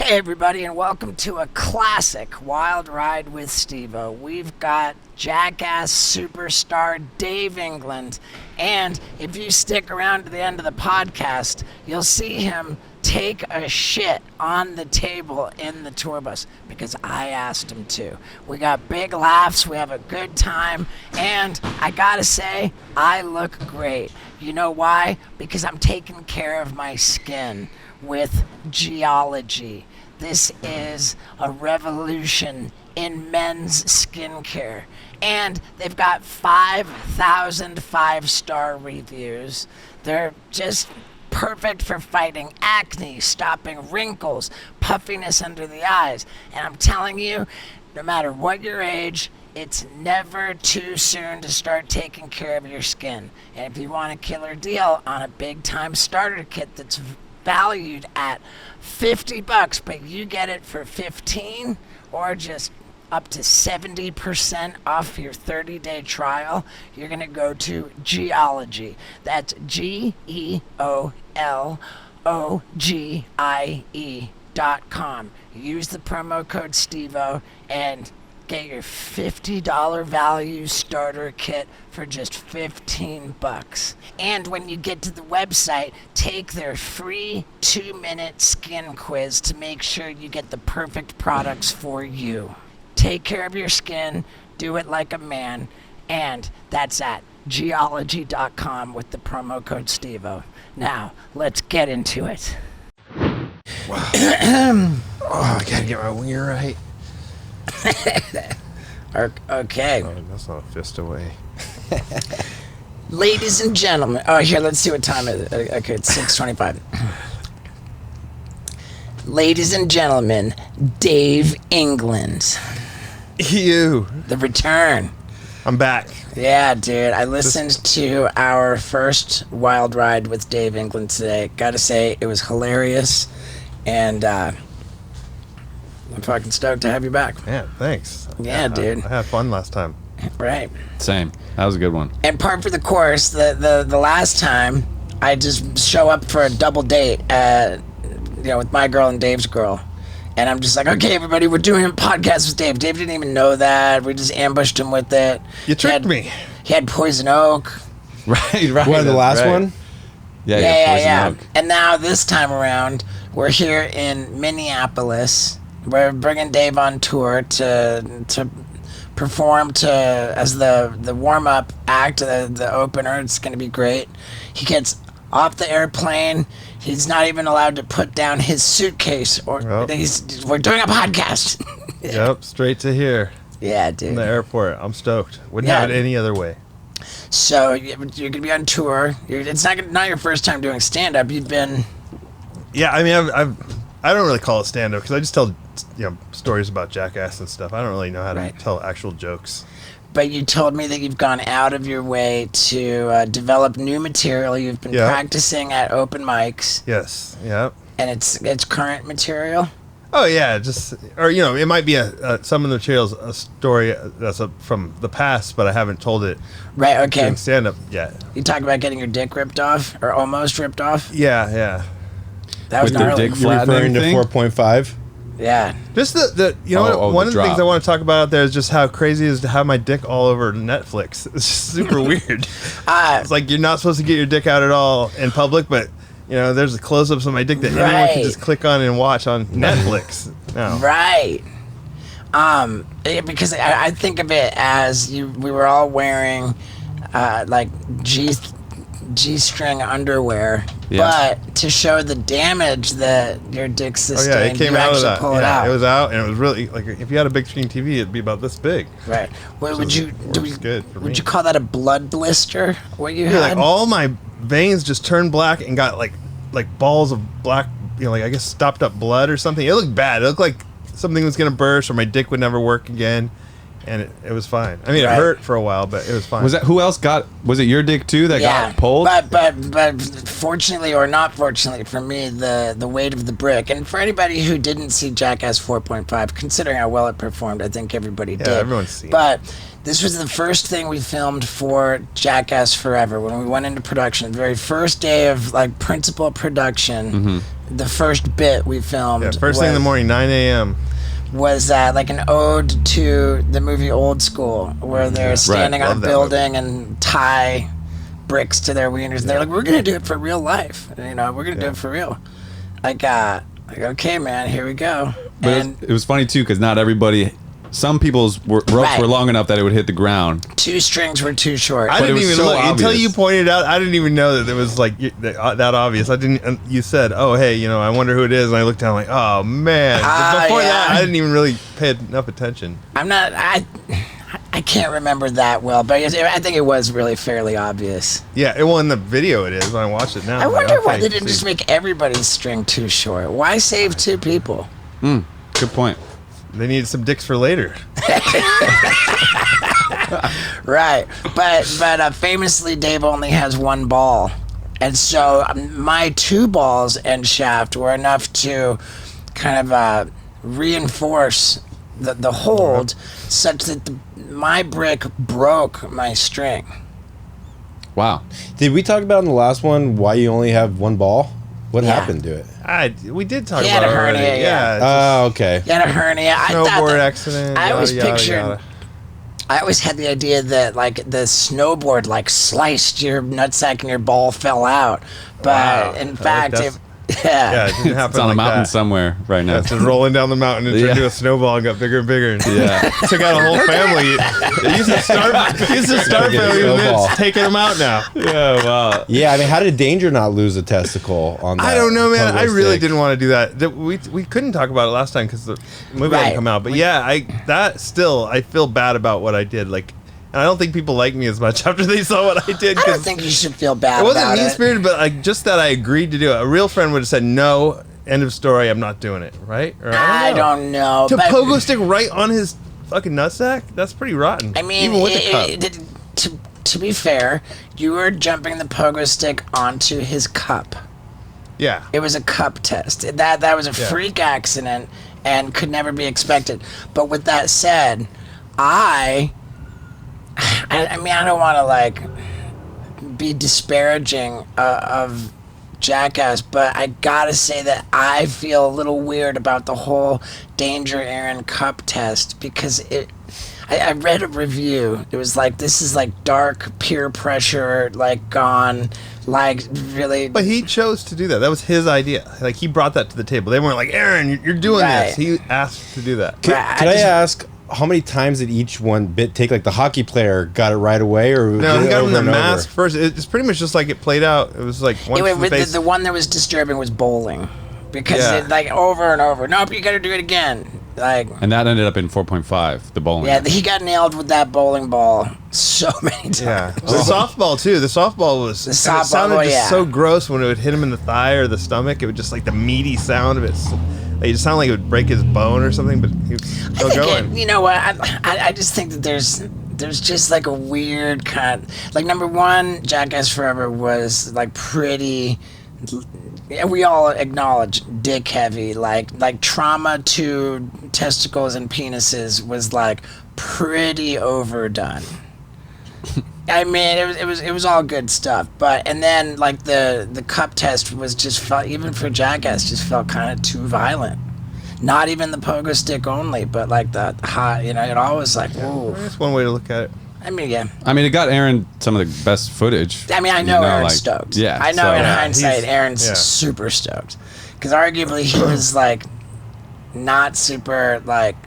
Hey everybody, and welcome to a classic Wild Ride with Steve-O. We've got Jackass superstar Dave England, and if you stick around to the end of the podcast, you'll see him take a shit on the table in the tour bus because I asked him to. We got big laughs, we have a good time, and I gotta say, I look great. You know why? Because I'm taking care of my skin with geology. This is a revolution in men's skincare. And they've got 5,000 five-star reviews. They're just perfect for fighting acne, stopping wrinkles, puffiness under the eyes. And I'm telling you, no matter what your age, it's never too soon to start taking care of your skin. And if you want a killer deal on a big-time starter kit that's valued at $50, but you get it for $15 or just up to 70% off your 30-day trial, you're going to go to Geology. That's GeoloGie.com. Use the promo code Steve-O and get your $50 value starter kit for just $15. And when you get to the website, take their free 2-minute skin quiz to make sure you get the perfect products for you. Take care of your skin, do it like a man, and that's at geology.com with the promo code Steve-O. Now, let's get into it. Wow. I gotta get my winger right. Okay. Oh, that's not a fist away. Ladies and gentlemen. Oh, here, let's see what time it is. Okay, it's 6:25. Ladies and gentlemen, Dave England. You. The return. I'm back. Yeah, dude. I listened to our first Wild Ride with Dave England today. Gotta say, it was hilarious. And, I'm fucking stoked to have you back. Yeah, thanks. Yeah, dude. I had fun last time. Right. Same. That was a good one. And part for the course, the last time, I just show up for a double date, with my girl and Dave's girl. And I'm just like, okay, everybody, we're doing a podcast with Dave. Dave didn't even know that. We just ambushed him with it. You tricked me. He had Poison Oak. Right. What, the last one? Yeah. Oak. And now this time around, we're here in Minneapolis. We're bringing Dave on tour to perform as the warm-up act, the opener. It's going to be great. He gets off the airplane. He's not even allowed to put down his suitcase. We're doing a podcast. Yep, straight to here. Yeah, dude. In the airport. I'm stoked. Wouldn't have it any other way. So you're going to be on tour. It's not your first time doing stand-up. You've been... Yeah, I mean, I don't really call it stand-up because I just tell stories about Jackass and stuff. I don't really know how to tell actual jokes. But you told me that you've gone out of your way to develop new material. You've been practicing at open mics. Yes. Yep. And it's current material. Oh yeah, it might be some of the materials a story that's from the past, but I haven't told it. Right. Okay. Doing stand-up yet. You talk about getting your dick ripped off or almost ripped off. Yeah. That was gnarly. You're referring to 4.5. Yeah. Just one of the things I want to talk about out there is just how crazy it is to have my dick all over Netflix. It's just super weird. It's like you're not supposed to get your dick out at all in public, but there's the close-ups of my dick that anyone can just click on and watch on Netflix. No. Right. Because I think of it as we were all wearing like G-string underwear, but to show the damage that your dick sustained, it came out of that. Pull it out. It was out, and it was really like if you had a big screen TV, it'd be about this big. Right. Well, would you call that a blood blister? What you had? Like all my veins just turned black and got like balls of black, I guess stopped up blood or something. It looked bad. It looked like something was gonna burst or my dick would never work again. And it was fine. I mean, it hurt for a while, but it was fine. Who else was it your dick too that got pulled? But fortunately or not fortunately for me, the weight of the brick. And for anybody who didn't see Jackass 4.5, considering how well it performed, I think everybody did. Yeah, everyone's seen it. But this was the first thing we filmed for Jackass Forever when we went into production. The very first day of principal production. the first bit we filmed. Yeah, first thing in the morning, 9 a.m. Was like an ode to the movie Old School, where they're standing on a building and tie bricks to their wieners. And they're like, we're going to do it for real life. We're going to do it for real. Like, okay, man, here we go. But it was funny, too, because not everybody... Some people's ropes were long enough that it would hit the ground. 2 strings were too short. I didn't even look until you pointed out. I didn't even know that it was like that obvious. I didn't. You said, "Oh, hey, I wonder who it is," and I looked down like, "Oh man!" But before that, I didn't even really pay enough attention. I can't remember that well, but I think it was really fairly obvious. Yeah, well, in the video it is. When I watch it now, I wonder why they didn't just make everybody's string too short. Why save 2 people? Good point. They needed some dicks for later. Right. But famously, Dave only has 1 ball. And so my 2 balls and shaft were enough to kind of reinforce the hold such that my brick broke my string. Wow. Did we talk about in the last one why you only have 1 ball? What happened to it? We did talk He about had a it already. hernia, Yeah. Oh, okay. He had a hernia. Snowboard accident. I always pictured. Yada. I always had the idea that like the snowboard like sliced your nutsack and your ball fell out, but in fact, yeah, it didn't happen. It's on a mountain that. somewhere right now. Yeah, it's just rolling down the mountain and turned into a snowball and got bigger and bigger. Yeah. Took out a whole family. It used to start family, and it's taking them out now. Yeah, wow. Yeah, I mean, how did Danger not lose a testicle on that? I don't know, man. pogo I really stick? didn't want to do that. We couldn't talk about it last time because the movie hadn't come out. But I feel bad about what I did. Like, and I don't think people like me as much after they saw what I did. I don't think you should feel bad. It wasn't about mean-spirited, but like just that I agreed to do it. A real friend would have said, "No, end of story. I'm not doing it." Right? Or, I don't know. To pogo stick right on his fucking nutsack? That's pretty rotten. I mean, even with the cup. To be fair, you were jumping the pogo stick onto his cup. Yeah. It was a cup test. That was a freak accident and could never be expected. But with that said, I mean, I don't want to like be disparaging of Jackass, but I gotta say that I feel a little weird about the whole Danger Aaron cup test because I read a review. It was like, this is like dark peer pressure, like gone, like really. But he chose to do that. That was his idea. Like he brought that to the table. They weren't like, Aaron, you're doing this. He asked to do that. Could I ask, how many times did each one bit take? Like the hockey player got it right away, or no? He got him the mask first. It's pretty much just like it played out. It was like the one that was disturbing was bowling, because it, like over and over. Nope, you got to do it again. Like, and that ended up in 4.5, the bowling. Yeah, he got nailed with that bowling ball so many times. Yeah, the softball too. The softball was. It sounded just so gross when it would hit him in the thigh or the stomach. It would just like the meaty sound of it. It just sounded like it would break his bone or something, but he was still going. You know what? I just think that there's just like a weird kind. Like number one, Jackass Forever was like pretty. We all acknowledge dick heavy. Like trauma to testicles and penises was like pretty overdone. I mean, it was all good stuff, and then like the cup test was just felt, even for Jackass, just felt kind of too violent. Not even the pogo stick only, but like the hot, it always like, whoa. That's one way to look at it. I mean, yeah. I mean, it got Aaron some of the best footage. I mean, I know Aaron's stoked. Yeah. I know in hindsight, Aaron's super stoked, because arguably he was like not super like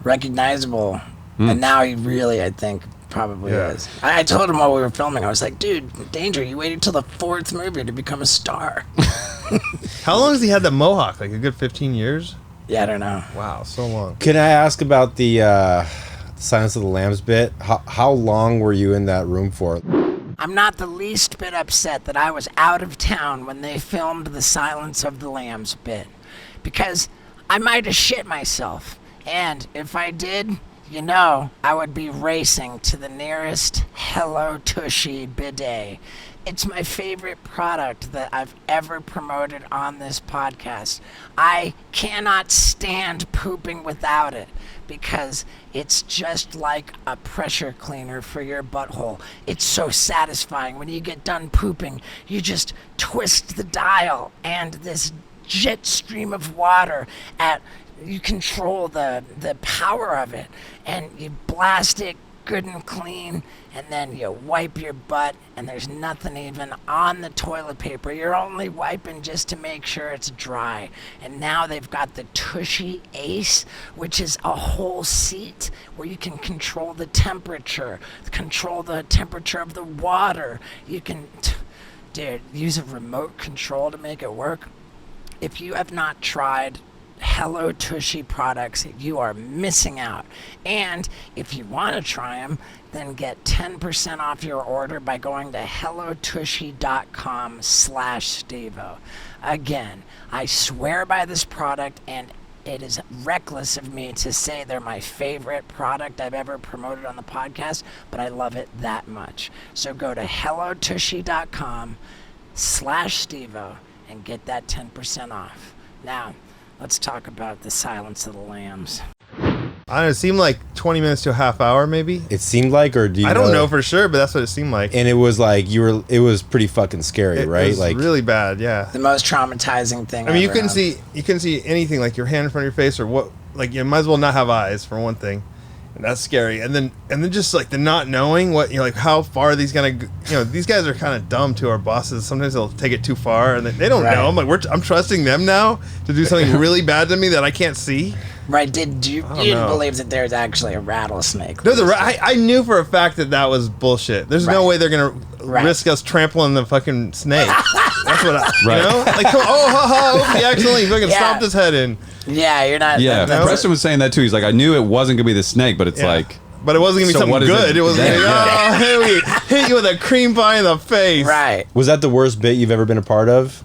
recognizable, and now he really, I think, probably is. I told him while we were filming, I was like, dude, Danger, you waited till the 4th movie to become a star. How long has he had that mohawk? Like a good 15 years? Yeah, I don't know. Wow, so long. Can I ask about the Silence of the Lambs bit? How long were you in that room for? I'm not the least bit upset that I was out of town when they filmed the Silence of the Lambs bit, because I might have shit myself, and if I did, I would be racing to the nearest Hello Tushy bidet It's my favorite product that I've ever promoted on this podcast. I cannot stand pooping without it because it's just like a pressure cleaner for your butthole. It's so satisfying. When you get done pooping, you just twist the dial and this jet stream of water you control the power of it, and you blast it good and clean, and then you wipe your butt, and there's nothing even on the toilet paper. You're only wiping just to make sure it's dry. And now they've got the Tushy Ace, which is a whole seat where you can control the temperature of the water. You can use a remote control to make it work. If you have not tried Hello Tushy products, you are missing out. And if you want to try them, then get 10% off your order by going to hellotushy.com/Stevo. Again, I swear by this product, and it is reckless of me to say they're my favorite product I've ever promoted on the podcast, but I love it that much. So go to hellotushy.com/Stevo and get that 10% off. Now, let's talk about the Silence of the Lambs. I don't know, it seemed like 20 minutes to a half hour, maybe. It seemed like, or do you? I don't know for sure, but that's what it seemed like. And it was like it was pretty fucking scary, right? It was like really bad, yeah. The most traumatizing thing. I mean, you couldn't see anything, like your hand in front of your face, or what. Like, you might as well not have eyes for one thing, and that's scary. And then just like the not knowing what, like how far are these gonna, these guys are kind of dumb to our bosses. Sometimes they'll take it too far, and they don't know. I'm like, I'm trusting them now to do something really bad to me that I can't see. Right? You didn't believe that there's actually a rattlesnake? No, I knew for a fact that was bullshit. There's no way they're gonna risk us trampling the fucking snake. That's what like, he accidentally fucking stomped his head in. Yeah, you're not. Yeah, Preston was saying that too. He's like, I knew it wasn't gonna be the snake, but it's like. But it wasn't gonna be something good. It was like, we hit you with a cream pie in the face. Right. Was that the worst bit you've ever been a part of?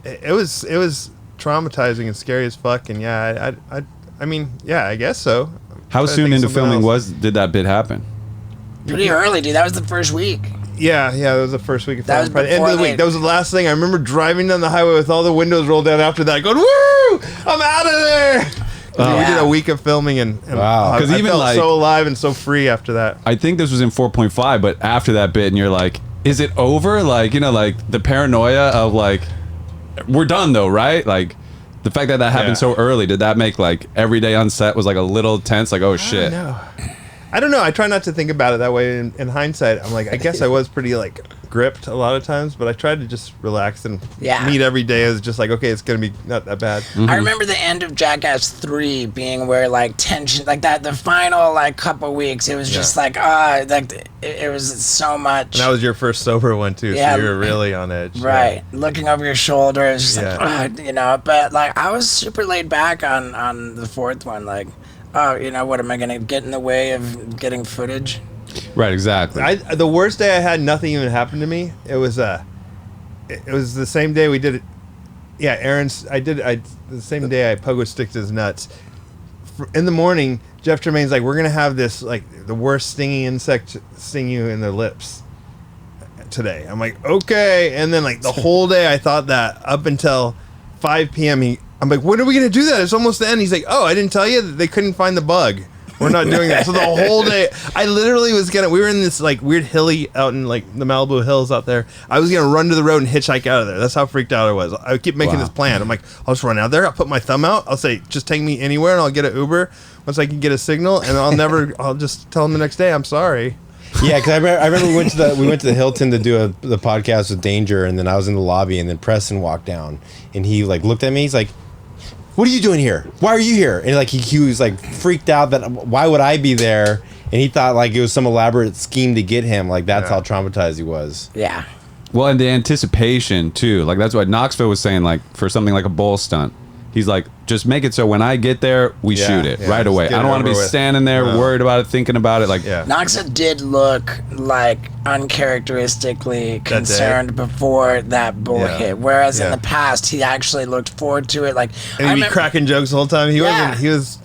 It was traumatizing and scary as fuck. And I mean, I guess so. How soon into filming did that bit happen? Pretty early, dude. That was the first week. Yeah, that was the first week of filming. That was end of the week. That was the last thing. I remember driving down the highway with all the windows rolled down after that, going, "Woo! I'm out of there!" We did a week of filming, and wow, because I felt so alive and so free after that. I think this was in 4.5, but after that bit, and you're like, "Is it over?" Like, like the paranoia of like, we're done though, right? Like, the fact that happened so early, did that make like every day on set was like a little tense? Like, oh shit. I don't know. I try not to think about it that way. In hindsight, I'm like, I guess I was pretty like gripped a lot of times, but I tried to just relax and meet every day as just like, okay, it's gonna be not that bad. Mm-hmm. I remember the end of Jackass 3 being where like tension, like that, the final like couple weeks, it was just like, it was so much. And that was your first sober one too, so you were really on edge. Right, looking over your shoulder, it was just like, but like I was super laid back on the fourth one, like. Oh, what, am I going to get in the way of getting footage? Right, exactly. The worst day I had, nothing even happened to me. It was the same day we did it. Yeah, the same day I pogo sticked his nuts. In the morning, Jeff Tremaine's like, we're going to have this, like, the worst stinging insect sting you in the lips today. I'm like, okay. And then, like, the whole day I thought that up until 5 p.m. I'm like, when are we going to do that? It's almost the end. He's like, oh, I didn't tell you that they couldn't find the bug. We're not doing that. So the whole day, I literally was we were in this like weird hilly out in like the Malibu hills out there. I was going to run to the road and hitchhike out of there. That's how freaked out I was. I keep making this plan. I'm like, I'll just run out there. I'll put my thumb out. I'll say, just take me anywhere and I'll get an Uber once I can get a signal. And I'll just tell him the next day, I'm sorry. Yeah, because I remember we went to the Hilton to do the podcast with Danger, and then I was in the lobby, and then Preston walked down, and he like looked at me. He's like, "What are you doing here? Why are you here?" And like he was like freaked out that why would I be there? And he thought like it was some elaborate scheme to get him. Like that's how traumatized he was. Yeah. Well, and the anticipation too. Like that's what Knoxville was saying. Like for something like a bull stunt, he's like, just make it so when I get there, we shoot it right away. I don't want to be standing there worried about it, thinking about it. Like, Knoxville did look like uncharacteristically concerned before that bull hit, whereas in the past he actually looked forward to it. Like, and he'd be cracking jokes the whole time. He was.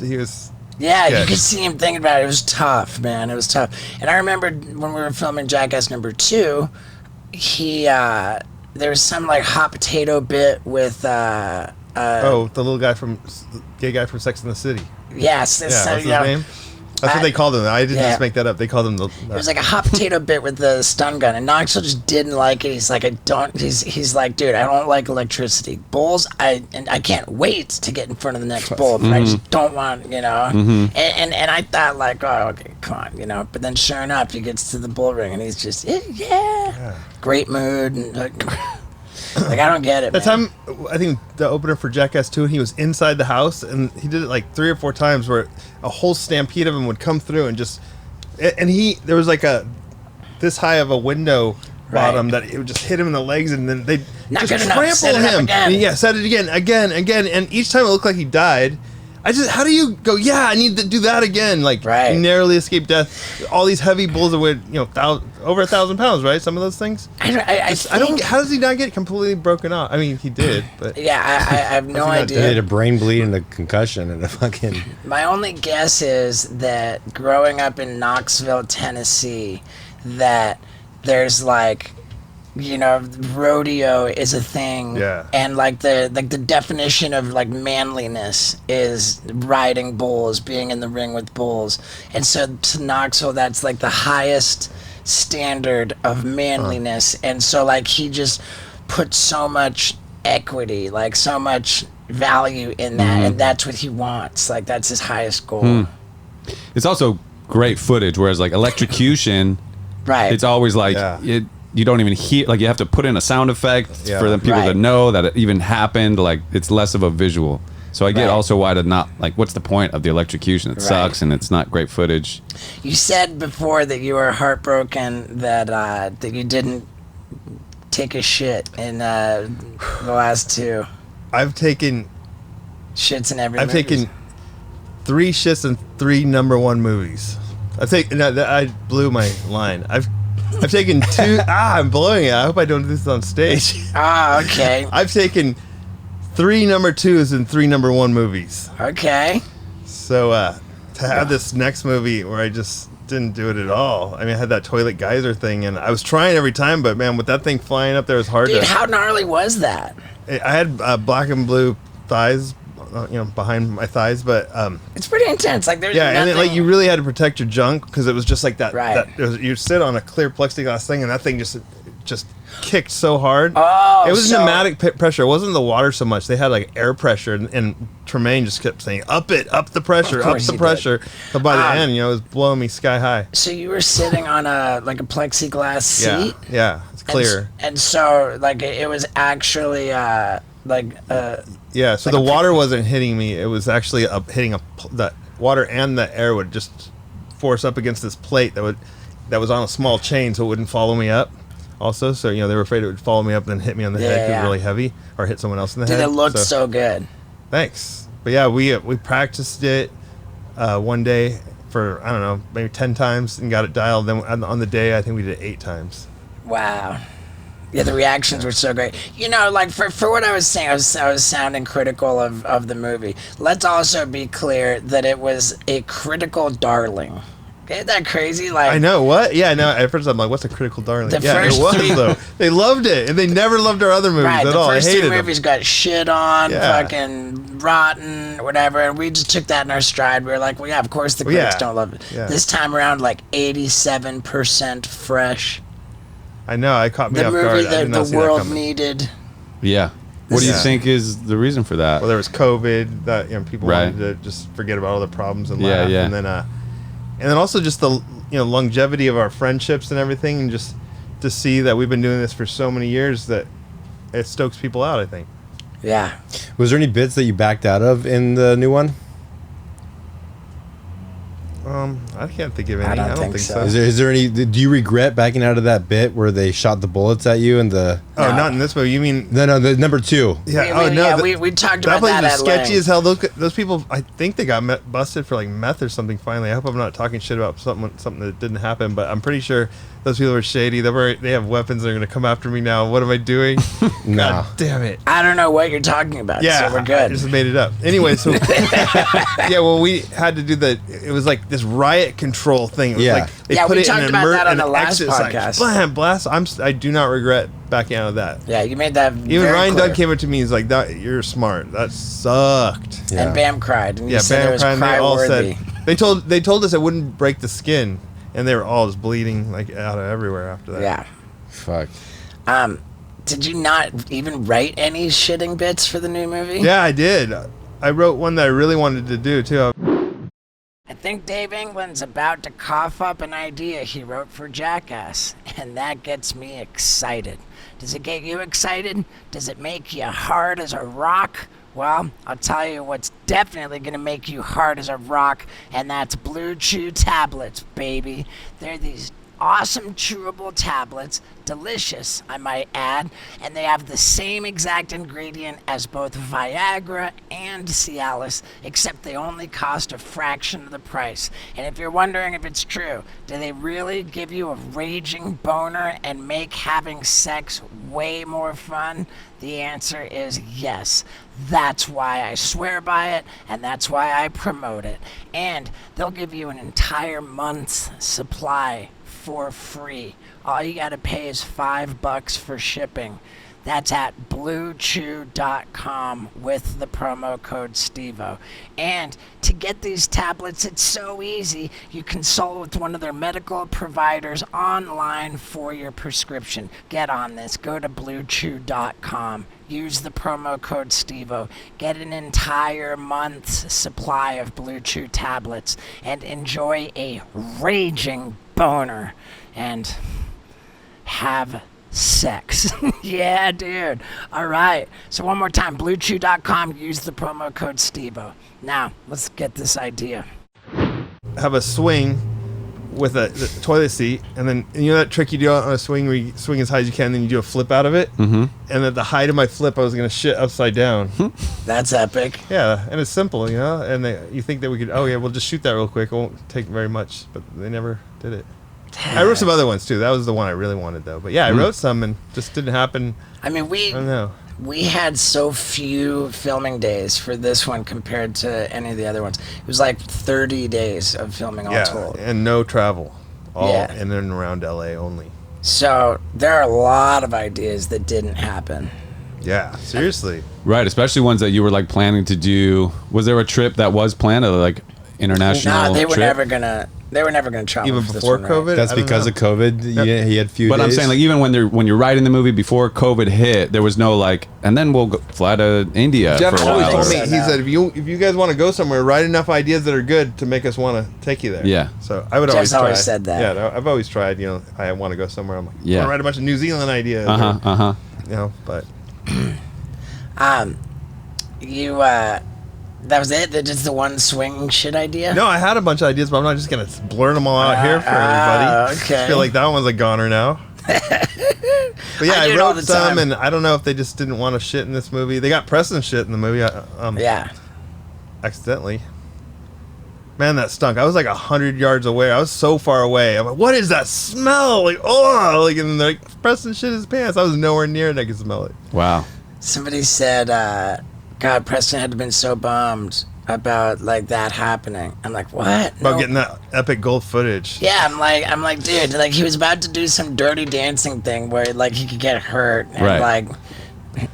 Yeah, you could see him thinking about it. It was tough, man. It was tough. And I remember when we were filming Jackass #2. he there was some like hot potato bit with the little guy gay guy from Sex and the City. Yes, What's his name? That's what they called him. I didn't just make that up. They called him the. It was like a hot potato bit with the stun gun, and Knoxville just didn't like it. He's like, He's like, dude, I don't like electricity. Bulls, I can't wait to get in front of the next bull, but I just don't want, And I thought like, oh, okay, come on, But then sure enough, he gets to the bull ring, and he's just, great mood, and like I don't get it. That time, I think the opener for Jackass 2, he was inside the house, and he did it like 3 or 4 times, where a whole stampede of them would come through and there was like this high of a window bottom that it would just hit him in the legs, and then they'd just trample him. And said it again, and each time it looked like he died. How do you go? Yeah, I need to do that again. Like, you narrowly escaped death. All these heavy bulls that weighed, over 1,000 pounds, right? Some of those things. I don't. How does he not get completely broken off? I mean, he did, but I have no idea. He had a brain bleed and a concussion and a fucking. My only guess is that growing up in Knoxville, Tennessee, that there's like, rodeo is a thing, and like the definition of like manliness is riding bulls, being in the ring with bulls, and so to Knoxville, that's like the highest standard of manliness, and so like he just put so much equity, like so much value in that, and that's what he wants. Like that's his highest goal. It's also great footage, whereas like electrocution, it's always like it. You don't even hear, like you have to put in a sound effect for the people to know that it even happened. Like it's less of a visual. So I get also why to not, like, what's the point of the electrocution? It sucks and it's not great footage. You said before that you were heartbroken that you didn't take a shit in the last 2. I've taken shits in every I've taken 3 shits in 3 #1 movies. I blew my line. I've taken 2. I'm blowing it. I hope I don't do this on stage. Okay. I've taken 3 #2s in 3 #1 movies. Okay. So to have this next movie where I just didn't do it at all. I mean, I had that toilet geyser thing, and I was trying every time, but man, with that thing flying up there, it was hard. Dude, how gnarly was that? I had black and blue thighs, behind my thighs, but it's pretty intense. Like there's nothing... and then, like you really had to protect your junk because it was just like that. Right. You sit on a clear plexiglass thing, and that thing just kicked so hard. Oh, it was pneumatic pressure. It wasn't the water so much. They had like air pressure, and Tremaine just kept saying, up the pressure, up the pressure. But by the end, it was blowing me sky high. So you were sitting on a plexiglass seat. Yeah, it's clear. And so like it was actually yeah. So the water wasn't hitting me. It was actually hitting the water, and the air would just force up against this plate that was on a small chain, so it wouldn't follow me up. Also, so they were afraid it would follow me up and then hit me on the head because it was really heavy, or hit someone else in the head. It looked so good. Thanks. But yeah, we practiced it one day for, I don't know, maybe 10 times and got it dialed. Then on the day, I think we did it 8 times. Wow. Yeah, the reactions were so great. Like for what I was saying, I was sounding critical of the movie. Let's also be clear that it was a critical darling. Isn't that crazy? Like, I know, what? Yeah, no. At first I'm like, what's a critical darling? It was though. They loved it, and they never loved our other movies at all. The first 3 movies movies got shit on, fucking rotten, whatever, and we just took that in our stride. We were like, well, yeah, of course the critics don't love it. Yeah. This time around, like 87% fresh. I know, I caught me off guard. The movie that the world needed. Yeah. What do you think is the reason for that? Well, there was COVID, that people wanted to just forget about all the problems and laugh, and then also just the longevity of our friendships and everything, and just to see that we've been doing this for so many years, that it stokes people out, I think. Yeah. Was there any bits that you backed out of in the new one? I can't think of any. I don't think so. Is there any? Do you regret backing out of that bit where they shot the bullets at you and the? Oh, no. Not in this movie. You mean? No, the #2. Yeah. We talked about that. That place was sketchy as hell. Those people, I think they got busted for like meth or something. Finally, I hope I'm not talking shit about something that didn't happen, but I'm pretty sure those people are shady. They have weapons. They're going to come after me now. What am I doing? No. God damn it. I don't know what you're talking about. Yeah, so we're good. I just made it up. Anyway, so yeah, well, we had to do it was like this riot control thing. It was like they put we it talked in about that on an the last exit, podcast. Like, blast. I do not regret backing out of that. Yeah, you made that. Even very Ryan clear. Dunn came up to me. He's like, "That you're smart. That sucked." Yeah. And Bam cried. And you Yeah, said it Bam was cried. And they all cry-worthy. said they told us it wouldn't break the skin, and they were all just bleeding like out of everywhere after that. Yeah. Fuck. Did you not even write any shitting bits for the new movie? Yeah, I did. I wrote one that I really wanted to do too. I think Dave England's about to cough up an idea he wrote for Jackass, and that gets me excited. Does it get you excited? Does it make you hard as a rock? Well, I'll tell you what's definitely going to make you hard as a rock, and that's Blue Chew tablets, baby. They're these awesome chewable tablets, delicious, I might add, and they have the same exact ingredient as both Viagra and Cialis, except they only cost a fraction of the price. And if you're wondering if it's true, do they really give you a raging boner and make having sex way more fun? The answer is yes. That's why I swear by it, and that's why I promote it. And they'll give you an entire month's supply for free. All you gotta pay is $5 for shipping. That's at bluechew.com with the promo code STEVO. And to get these tablets, it's so easy. You consult with one of their medical providers online for your prescription. Get on this. Go to bluechew.com. Use the promo code STEVO. Get an entire month's supply of Blue Chew tablets and enjoy a raging boner and have sex. Yeah, dude. All right. So one more time, bluechew.com. Use the promo code STEVO. Now, let's get this idea. Have a swing with a toilet seat, and then you know that trick you do on a swing where you swing as high as you can, then you do a flip out of it. Mm-hmm. And at the height of my flip, I was gonna shit upside down. That's epic. Yeah, and it's simple, you know. And you think that we could? Oh yeah, we'll just shoot that real quick. It won't take very much, but they never did it. I wrote some other ones too. That was the one I really wanted though. But yeah, I wrote some and just didn't happen. I mean, I don't know. we had so few filming days for this one compared to any of the other ones. It was like 30 days of filming all told. And no travel. All Yeah. in and around LA only. So there are a lot of ideas that didn't happen. Yeah, seriously. Right, especially ones that you were like planning to do. Was there a trip that was planned, or like international? No, they were trip? never gonna. They were never gonna travel Even for this before one, right? COVID? That's I don't because know. of COVID. He had few But days. I'm saying, like, even when you're writing the movie before COVID hit, there was no like, and then we'll fly to India Jeff for a always while. told me, So he now- said, if you guys want to go somewhere, write enough ideas that are good to make us want to take you there. Yeah. So I would Jeff's always try. always said that. Yeah, no, I've always tried, if I want to go somewhere, I'm like, I Yeah. want to write a bunch of New Zealand ideas. But That was it. That just the one swing shit idea. no, I had a bunch of ideas, but I'm not just going to blurt them all out here for everybody. okay. I feel like that one's a goner now. But yeah, I I do it all wrote the some, time. and I don't know if they just didn't want to shit in this movie. They got Preston shit in the movie. Yeah. Accidentally. Man, that stunk. I was like 100 yards away. I was so far away. I'm like, what is that smell? Like, oh, like, and like Preston shit his pants. I was nowhere near it. I could smell it. Wow. Somebody said, God, Preston had to have been so bummed about like that happening. I'm like, what? About No. getting that epic gold footage. Yeah, I'm like, dude, like he was about to do some dirty dancing thing where like he could get hurt, and Right. like,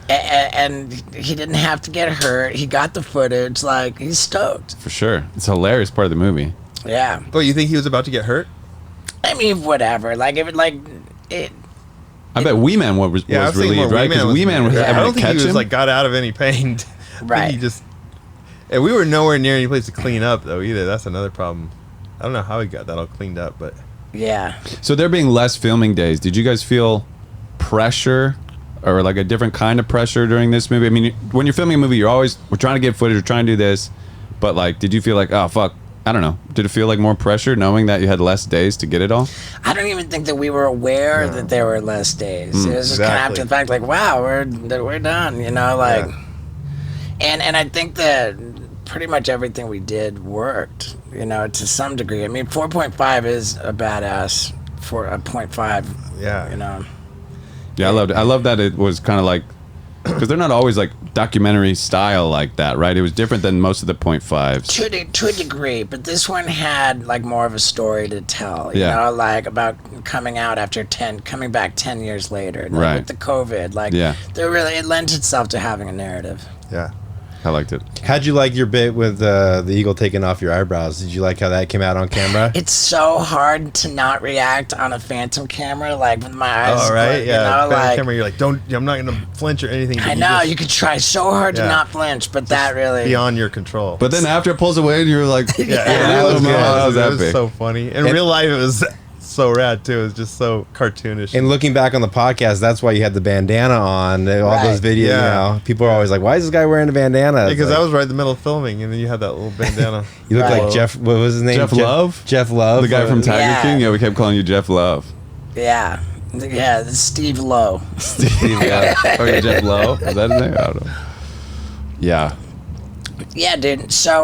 and he didn't have to get hurt. He got the footage. Like he's stoked. For sure. It's a hilarious part of the movie. Yeah, But you think he was about to get hurt? I mean, whatever. Like if it. I bet Wee Man was Yeah, I was thinking relieved, more right? Because Wee Man was I able don't to think catch he was him. like got out of any pain. I think Right. He just. And we were nowhere near any place to clean up though either. That's another problem. I don't know how he got that all cleaned up, but Yeah. So there being less filming days, did you guys feel pressure or like a different kind of pressure during this movie? I mean, when you're filming a movie, we're trying to get footage, we're trying to do this, but like, did you feel like, oh fuck, I don't know, did it feel like more pressure knowing that you had less days to get it all? I don't even think that we were aware that there were less days. It was just kind of after the fact, like, wow, we're done, like. Yeah. And I think that pretty much everything we did worked, to some degree. I mean, 4.5 is a badass for a 0.5. Yeah. You know. Yeah, I loved it. I love that it was kind of like, because they're not always like documentary style like that, right? It was different than most of the 0.5s. To a degree, but this one had like more of a story to tell. You Yeah. know, like about coming out after coming back 10 years later, like Right. with the COVID. Like, Yeah. it lent itself to having a narrative. Yeah. I liked it. How'd you like your bit with the eagle taking off your eyebrows? Did you like how that came out on camera? It's so hard to not react on a phantom camera, like with my eyes. Oh, right. closed, Yeah. You know, Phantom like, camera, you're like, I'm not going to flinch or anything. I know you could try so hard to Yeah. not flinch, but that really beyond your control. But then after it pulls away, and you're like, yeah, Yeah, it was good. That was It was epic. so funny. In real life, it was so rad too. It was just so cartoonish. And looking back on the podcast, that's why you had the bandana on. All Right. those videos, Yeah. you know, people are always like, "Why is this guy wearing a bandana?" It's because like, I was right in the middle of filming, and then you had that little bandana. you look Right. like Jeff. What was his name? Jeff Love? Jeff Love, the guy from Tiger Yeah. King. Yeah, we kept calling you Jeff Love. yeah, it's Steve Lowe. Yeah. Oh, yeah, Jeff Lowe. Is that his name? I don't know. Yeah. Yeah, dude. So,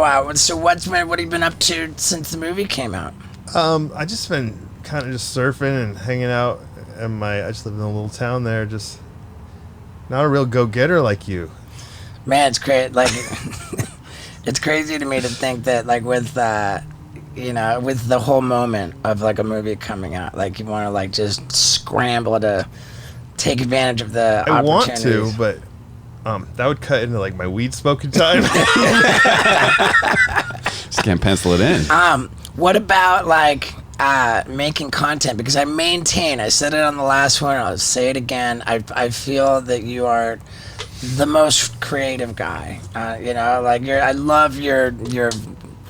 what have you been up to since the movie came out? I just been kind of just surfing and hanging out. I just live in a little town there. Just not a real go-getter like you. Man, it's crazy. Like, it's crazy to me to think that, like, with with the whole moment of like a movie coming out, like you want to like just scramble to take advantage of the I want to, opportunities. but that would cut into like my weed smoking time. Just can't pencil it in. What about like making content? Because I said it on the last one, I'll say it again. I feel that you are the most creative guy. I love your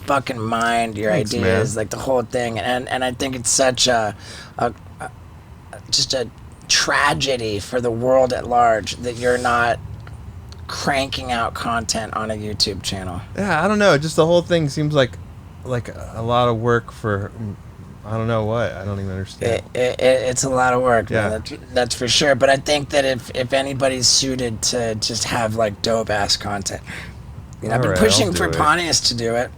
fucking mind, your Thanks, ideas, man. like the whole thing, and I think it's such just a tragedy for the world at large that you're not cranking out content on a YouTube channel. Yeah, I don't know. Just the whole thing seems like a lot of work for I don't know what. I don't even understand. It's a lot of work, Yeah. man. That's for sure. But I think that if anybody's suited to just have like dope ass content, I've been Alright, pushing I'll for do it. Pontius to do it,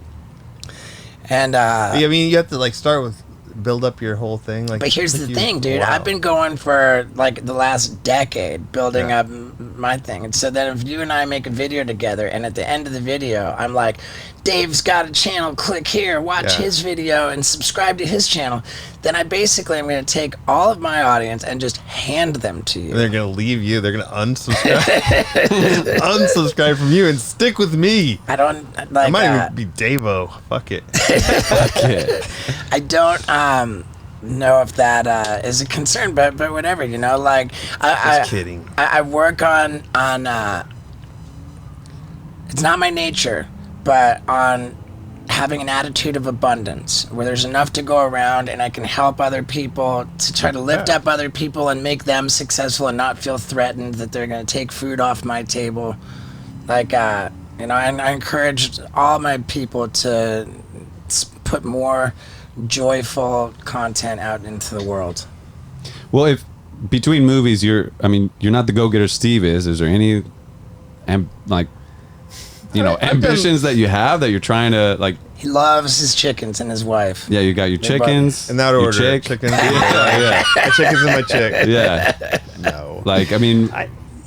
and I mean, you have to like start with build up your whole thing. Like, but here's took the you thing, a dude. while. I've been going for like the last decade building Yeah. up my thing. And so then if you and I make a video together and at the end of the video, I'm like, Dave's got a channel, click here, watch Yeah. his video and subscribe to his channel. Then I basically am going to take all of my audience and just hand them to you. And they're gonna leave you. They're gonna unsubscribe from you and stick with me. I don't like. I might even be Davo. Fuck it. I don't know if that is a concern, but whatever, like Just kidding. I work on it's not my nature, but on having an attitude of abundance where there's enough to go around and I can help other people to try to lift up other people and make them successful and not feel threatened that they're going to take food off my table. Like, and I encourage all my people to put more joyful content out into the world. Well, if between movies, you're not the go-getter Steve is. Is there any, ambitions that you have that you're trying to like? He loves his chickens and his wife. Yeah, you got your They're chickens. In that your order, chick. chickens. Yeah, My chickens and my chick. yeah. No. Like, I mean,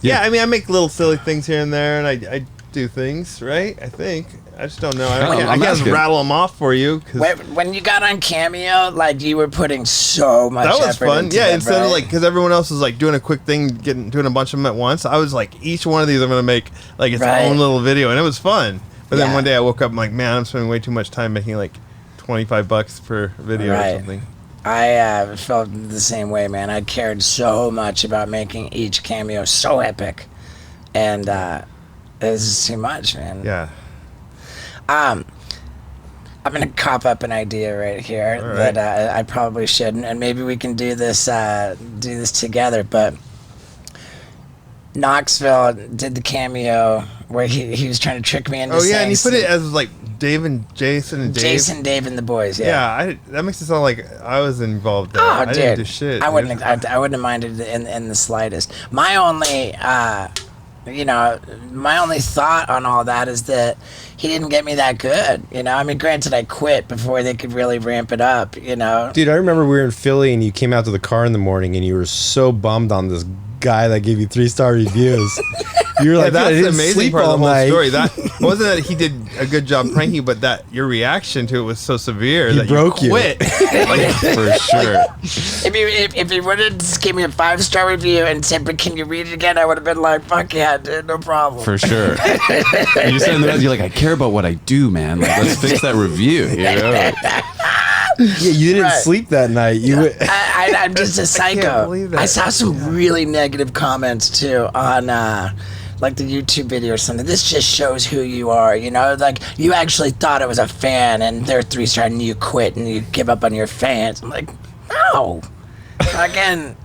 Yeah, I mean, I make little silly things here and there, and I do things, right? I think. I just don't know. I I'm can't asking. rattle them off for you. 'Cause When you got on Cameo, like you were putting so much that was effort fun. into Yeah, it, instead of right? like, because everyone else was like doing a quick thing, doing a bunch of them at once. I was like, each one of these I'm going to make like its Right. own little video, and it was fun. But then Yeah. one day I woke up, I'm like, man, I'm spending way too much time making like $25 per video Right. or something. I felt the same way, man. I cared so much about making each cameo so epic, and this is too much, man. Yeah. I'm gonna cop up an idea right here All right. that I probably shouldn't, and maybe we can do this together. But Knoxville did the cameo where he was trying to trick me into Oh yeah, saying and you put it as like Dave and Jason and Dave. Jason, Dave, and the boys. Yeah, that makes it sound like I was involved there. Oh, I dude, didn't do shit. I dude. wouldn't have minded in the slightest. My only you know, my only thought on all that is that he didn't get me that good. You know, I mean, granted, I quit before they could really ramp it up. You know, Dude, I remember we were in Philly and you came out to the car in the morning and you were so bummed on this guy that gave you 3-star reviews. You were like, that's the amazing part of the whole night. story. That wasn't that he did a good job pranking you, but that your reaction to it was so severe that broke you quit. Like, For sure. if you would have just gave me a 5-star review and said, "But can you read it again?" I would have been like, "Fuck yeah, dude, no problem." For sure. And you're saying that you're like, I care about what I do, man. Like, let's fix that review. You know? Yeah, you didn't Right. sleep that night. I'm just a psycho. believe that. I saw some really negative comments too on like the YouTube video or something. This just shows who you are, you know? Like, you actually thought it was a fan and they're 3-star and you quit and you give up on your fans. I'm like, no. Again,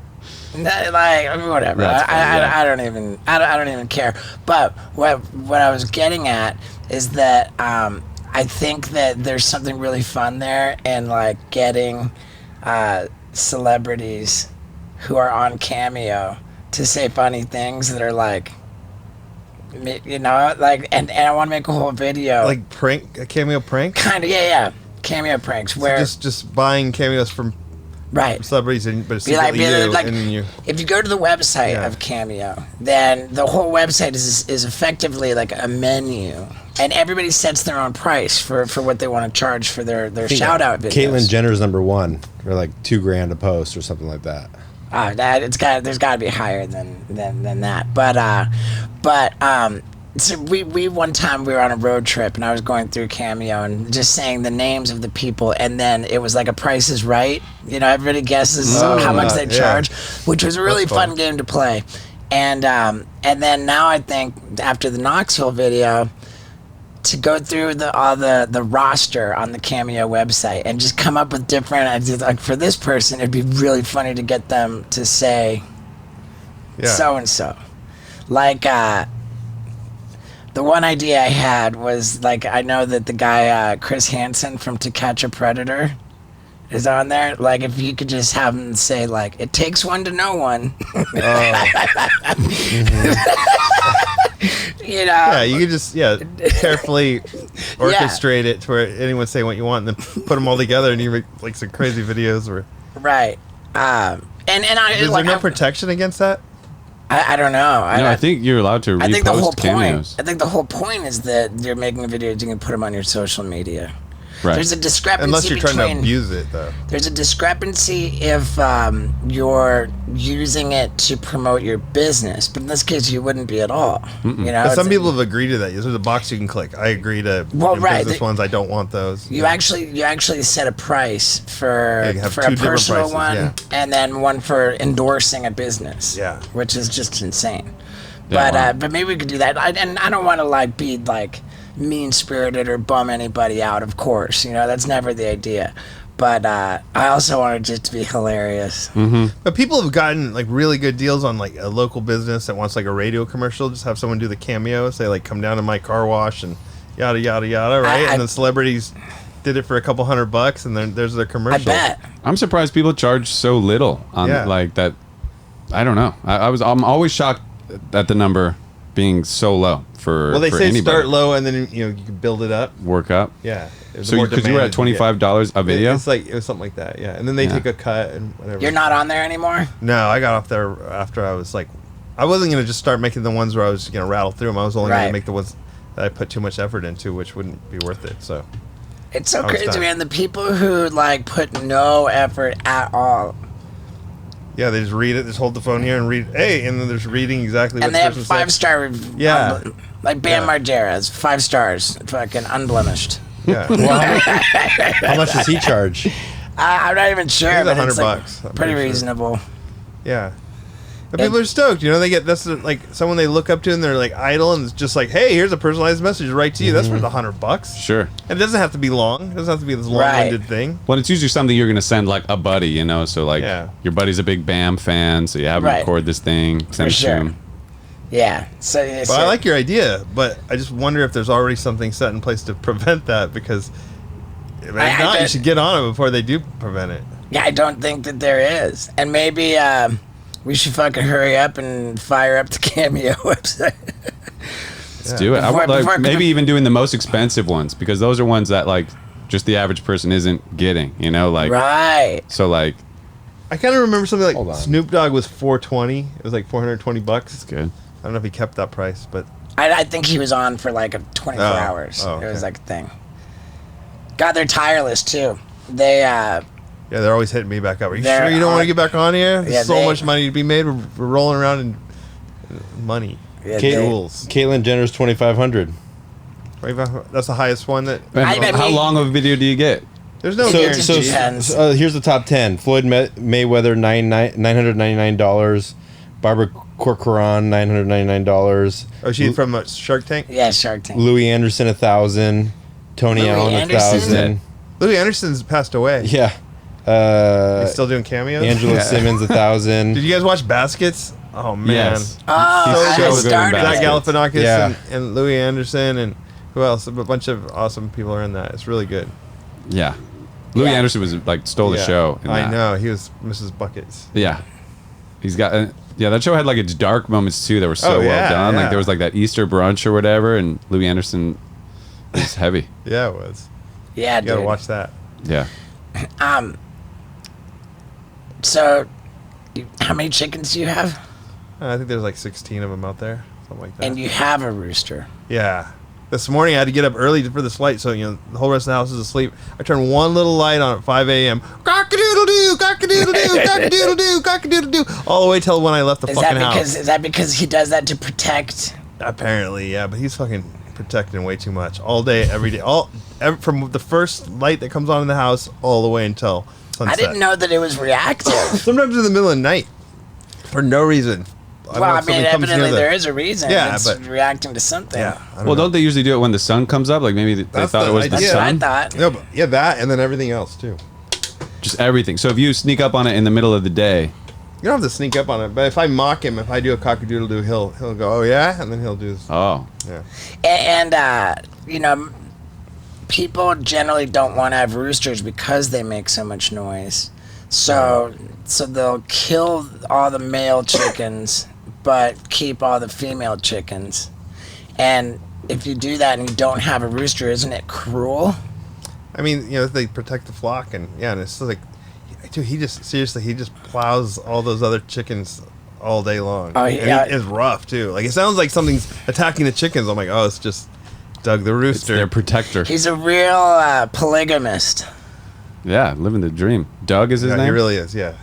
like, whatever. I don't even care. But what I was getting at is that I think that there's something really fun there in like getting celebrities who are on Cameo to say funny things that are like, you know, like, and I want to make a whole video, like a cameo prank. kind of, yeah, Cameo pranks where Just buying cameos from right. celebrities, but it's Be like, secretly you, like, and then you. if you go to the website Yeah. of Cameo, then the whole website is effectively like a menu, and everybody sets their own price for what they want to charge for their shout out videos. Caitlyn Jenner's #1 for like $2,000 a post or something like that. There's got to be higher than that. But so we one time we were on a road trip and I was going through Cameo and just saying the names of the people, and then it was like a Price is Right. You know, everybody guesses how much they yeah. charge, which was a really That's fun. fun game to play. And then now I think after the Knoxville video, to go through all the roster on the Cameo website and just come up with different ideas. Like, for this person, it'd be really funny to get them to say so and so. Like, the one idea I had was, like, I know that the guy Chris Hansen from To Catch a Predator is on there. Like, if you could just have him say, like, "It takes one to know one." You know? Yeah, you could just carefully orchestrate it to where anyone say what you want, and then put them all together, and you make like some crazy videos. Where Right. And I is like, there no protection against that? I don't know. I think you're allowed to I think the whole repost cameos. point. I think the whole point is that you're making a video, you can put them on your social media. Right. There's a discrepancy Unless you're trying to between. abuse it, though. There's a discrepancy if you're using it to promote your business, but in this case, you wouldn't be at all. You know, But some it's- people have agreed to that. There's a box you can click. I agree to Well, right, business ones. I don't want those. You actually set a price for Yeah, you have for two a different personal prices, one, yeah. and then one for endorsing a business. Yeah. which is just insane. Yeah, wow. But maybe we could do that. And I don't want to like be like mean-spirited or bum anybody out. Of course, you know that's never the idea. But I also want it just to be hilarious. But people have gotten like really good deals on like a local business that wants like a radio commercial. Just have someone do the cameo, say like, "Come down to my car wash," and yada yada yada, right? And then celebrities did it for a couple $100, and then there's their I commercial. bet. I'm surprised people charge so little on like that. I don't know. I'm always shocked at the number being so low for Well, they for say anybody. start low, and then you can build it up. Work up. Yeah. The So more because you were demand at $25 a video. It's like it was something like that. Yeah, and then they take a cut and whatever. You're not on there anymore? No, I got off there after I was like, I wasn't gonna just start making the ones where I was gonna rattle through them. I was only Right. gonna make the ones that I put too much effort into, which wouldn't be worth it. So It's so I was crazy, done. man. The people who like put no effort at all, yeah, they just read it, just hold the phone here and read. Hey, and then there's reading exactly what and they the have person said. 5-star. Yeah. Like Bam Yeah. Margera has 5 stars, fucking unblemished. Yeah, How much does he charge? I'm not even sure, It's but it's like $100. I'm pretty pretty sure. reasonable. yeah. But people are stoked. You know, they get that's like someone they look up to and they're like idol, and it's just like, hey, here's a personalized message right to you. That's worth $100. Sure. And it doesn't have to be long. It doesn't have to be this long-winded thing. Well, it's usually something you're going to send like a buddy, you know. So like Yeah. your buddy's a big Bam fan, so you have him Right. record this thing, send it sure. to him. Yeah. So, But I like your idea, but I just wonder if there's already something set in place to prevent that, because if I not, you bet- should get on it before they do prevent it. Yeah, I don't think that there is, and maybe We should fucking hurry up and fire up the Cameo website. Let's do it. I would like maybe even doing the most expensive ones, because those are ones that like just the average person isn't getting, you know, like right. So like I kind of remember something like Snoop Dogg was $420. It was like $420. That's good. I don't know if he kept that price, but I think he was on for like 24 hours. Okay. It was like a thing. God, they're tireless too. They yeah, they're always hitting me back up. Are you sure you don't want to get back on here? There's so much money to be made. We're rolling around in money. Yeah, Caitlyn Jenner's 2,500. That's the highest one. How long of a video do you get? There's no guarantee. So here's the top 10. Floyd Mayweather, $999. Barbara Corcoran, $999. Oh, she's from Shark Tank? Yeah, Shark Tank. Louis Anderson, 1,000. Tony Allen, 1,000. Louis Anderson's passed away. Yeah. He's still doing cameos? Angela Simmons, 1,000. Did you guys watch Baskets? Oh, man. Yes. Oh, Zach Galifianakis and Louis Anderson and who else? A bunch of awesome people are in that. It's really good. Yeah. Louis Anderson was like stole the show. I know. He was Mrs. Buckets. Yeah. He's got... that show had like its dark moments too that were so well done. Like there was like that Easter brunch or whatever, and Louis Anderson was heavy. Yeah, it was. Yeah, you gotta watch that. Yeah. So, how many chickens do you have? I think there's like 16 of them out there, something like that. And you have a rooster. Yeah. This morning I had to get up early for this light, so the whole rest of the house is asleep. I turned one little light on at 5 a.m. Cock-a-doodle-doo, cock-a-doodle-doo, cock-a-doodle-doo, cock-a-doodle-doo, all the way till when I left the fucking house. Is that because he does that to protect? Apparently, yeah, but he's fucking protecting way too much all day, every day, from the first light that comes on in the house all the way until sunset. I didn't know that it was reactive. Sometimes in the middle of the night, for no reason. Well, I mean, evidently there is a reason. Yeah, it's reacting to something. Yeah. Don't they usually do it when the sun comes up? Like maybe they thought it was the sun. I thought. No, but that and then everything else too. Just everything. So if you sneak up on it in the middle of the day, you don't have to sneak up on it. But if I mock him, if I do a cock-a-doodle-doo, he'll go, oh yeah, and then he'll do. Yeah. And people generally don't want to have roosters because they make so much noise. So they'll kill all the male chickens, but keep all the female chickens. And if you do that and you don't have a rooster, isn't it cruel? I mean, they protect the flock, and it's like, dude, he just plows all those other chickens all day long. Oh, yeah. And it's rough too. Like, it sounds like something's attacking the chickens. I'm like, oh, it's just Doug the rooster. It's their protector. He's a real polygamist. Yeah, living the dream. Doug is his name? He really is, yeah.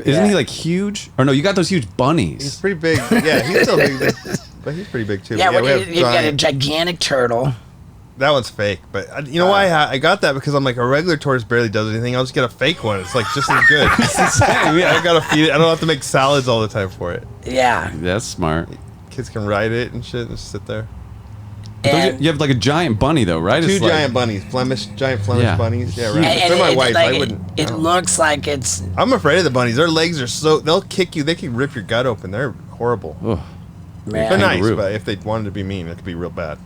Isn't he like huge? Or no, you got those huge bunnies. He's pretty big. Yeah, he's still big, but he's pretty big too. Yeah, you've got a gigantic turtle. That one's fake, but you know why I got that? Because I'm like, a regular tortoise barely does anything. I'll just get a fake one. It's like just as good. It's the same. Yeah, I gotta feed it. I don't have to make salads all the time for it. Yeah, that's smart. Kids can ride it and shit and just sit there. You have like a giant bunny though, right? Two giant bunnies, giant Flemish bunnies. Yeah, right. And they're my wife. Like, I wouldn't. It looks like it's. I'm afraid of the bunnies. Their legs are they'll kick you. They can rip your gut open. They're horrible. Ugh. They're nice, but if they wanted to be mean, it could be real bad.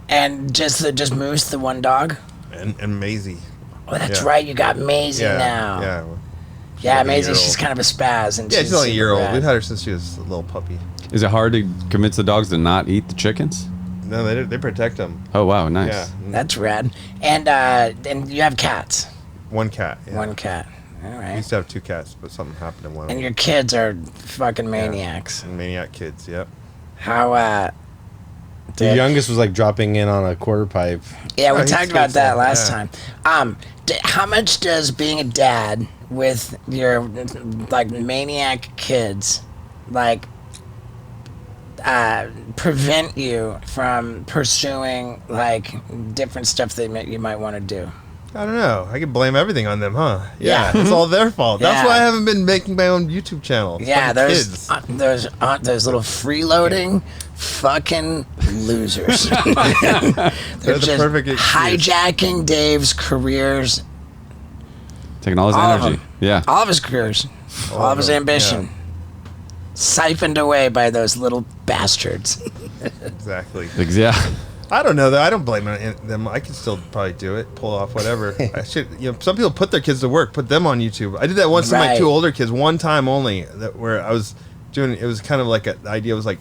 And just Moose, the one dog. And Maisie. Oh, that's right. You got Maisie now. Yeah. Yeah, Maisie. She's kind of a spaz, and she's only a year old. We've had her since she was a little puppy. Is it hard to convince the dogs to not eat the chickens? No, they protect them. Oh wow, nice. Yeah, that's rad. And you have cats. One cat. Yeah. One cat. All right. I used to have two cats, but something happened to one. And your kids are fucking maniacs. Maniac kids. Yep. How the youngest was like dropping in on a quarter pipe. Yeah, we talked about that last time. How much does being a dad with your like maniac kids prevent you from pursuing like different stuff that you might want to do? I don't know. I can blame everything on them, huh? Yeah, it's all their fault. That's why I haven't been making my own YouTube channel. Yeah, those little freeloading fucking losers. They're just the perfect hijacking Dave's careers. Taking all his energy. Yeah. All of his careers. All of his ambition. Yeah. Siphoned away by those little bastards. Exactly. Yeah. I don't know though. I don't blame them. I can still probably do it, pull off whatever. I should. Some people put their kids to work, put them on YouTube. I did that once with my 2 older kids, one time only. Where I was doing. It was kind of like the idea was like,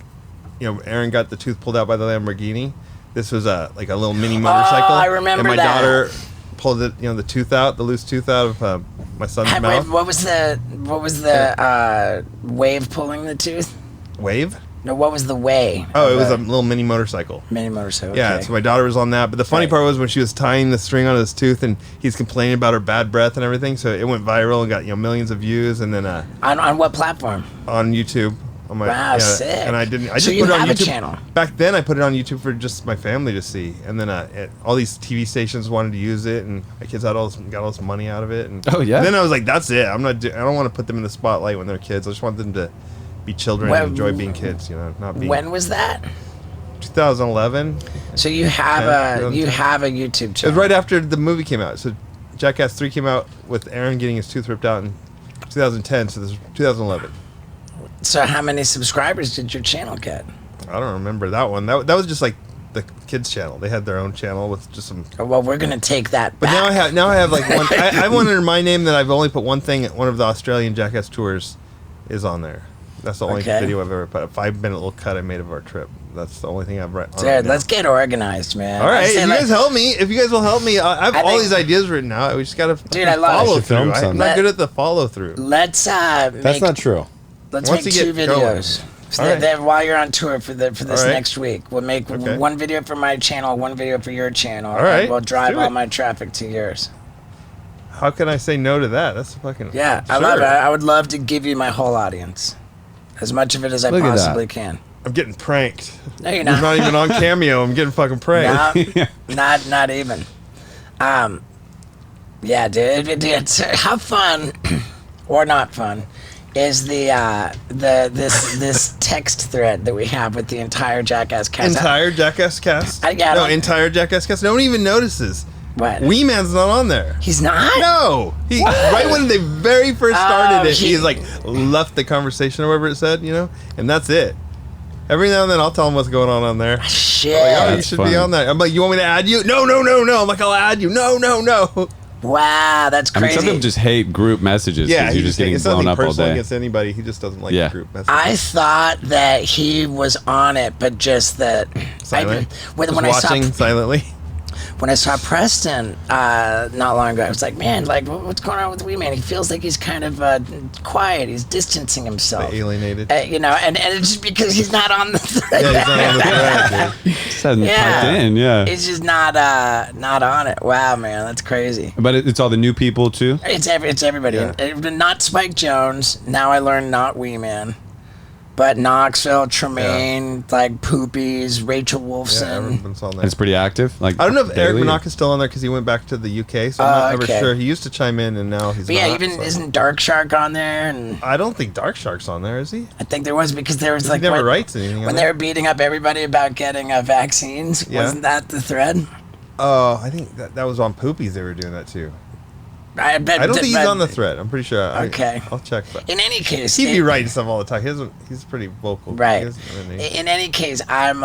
Aaron got the tooth pulled out by the Lamborghini. This was like a little mini motorcycle. I remember and my that. daughter pulled it, the loose tooth out of my son's mouth. What was the wave pulling the tooth? Wave? No, what was the way? Oh, it was a little mini motorcycle. Mini motorcycle. Yeah, okay. so my daughter was on that. But the funny part was when she was tying the string on his tooth and he's complaining about her bad breath and everything. So it went viral and got millions of views. And then on what platform? On YouTube. On my, wow, sick. And I didn't. I so just you put it on have YouTube. A channel. Back then, I put it on YouTube for just my family to see. And then all these TV stations wanted to use it, and my kids got all this money out of it. And then I was like, that's it. I don't want to put them in the spotlight when they're kids. I just want them to be children and enjoy being kids. Not being. When was that? 2011. So you have a YouTube channel. It was right after the movie came out. So Jackass 3 came out with Aaron getting his tooth ripped out in 2010. So this was 2011. So how many subscribers did your channel get? I don't remember that one. That was just like the kids' channel. They had their own channel with just some. Oh, well, we're gonna take that. But back. now I have like one. I have one under my name that I've only put one thing. One of the Australian Jackass tours is on there. That's the only video I've ever put. A 5-minute little cut I made of our trip. That's the only thing I've read. Dude, let's get organized, man. All right, if you guys help me, if you guys will help me, I have all these ideas written out. We just gotta follow through. I'm not good at the follow through. Let's That's not true. Let's make 2 videos. So that while you're on tour for this next week, we'll make one video for my channel, one video for your channel, and we'll drive all my traffic to yours. How can I say no to that? That's fucking I love it. I would love to give you my whole audience, as much of it as I possibly can. I'm getting pranked. No, you're not. I'm not even on Cameo. I'm getting fucking pranked. No, not even. Yeah, dude. How fun or not fun is this text thread that we have with the entire Jackass cast. Entire Jackass cast? Entire Jackass cast. No one even notices. What? Wee Man's not on there. He's not? No. Right when they very first started he's like left the conversation or whatever it said, and that's it. Every now and then I'll tell him what's going on there. Shit. Like, you should be on there. I'm like, you want me to add you? No. I'm like, I'll add you. No. Wow, that's crazy. I mean, some people just hate group messages because you're just getting blown up all day. Against anybody. He just doesn't like group messages. I thought that he was on it, but just that... Silent? Silently? When I saw Preston not long ago, I was like, man, what's going on with Wee Man? He feels like he's kind of quiet. He's distancing himself. Alienated. And it's just because he's not on the thread. Yeah, he's not on the thread, dude. Just hasn't typed in, He's just not on it. Wow, man, that's crazy. But it's all the new people, too? It's everybody. Yeah. Not Spike Jones. Now I learned not Wee Man. But Knoxville, Tremaine, Poopies, Rachel Wolfson. Yeah, everyone's on there. It's pretty active. I don't know if Eric Manaka's still on there because he went back to the UK, so I'm not ever sure. He used to chime in, and now he's not. Isn't Dark Shark on there? And I don't think Dark Shark's on there, is he? I think there was because there was he never writes anything. When they were beating up everybody about getting vaccines, wasn't that the thread? Oh, I think that was on Poopies. They were doing that too. I don't think he's on the thread. I'm pretty sure. Okay. I'll check. But in any case, he'd be writing stuff all the time. He's pretty vocal. Right. In any case, I am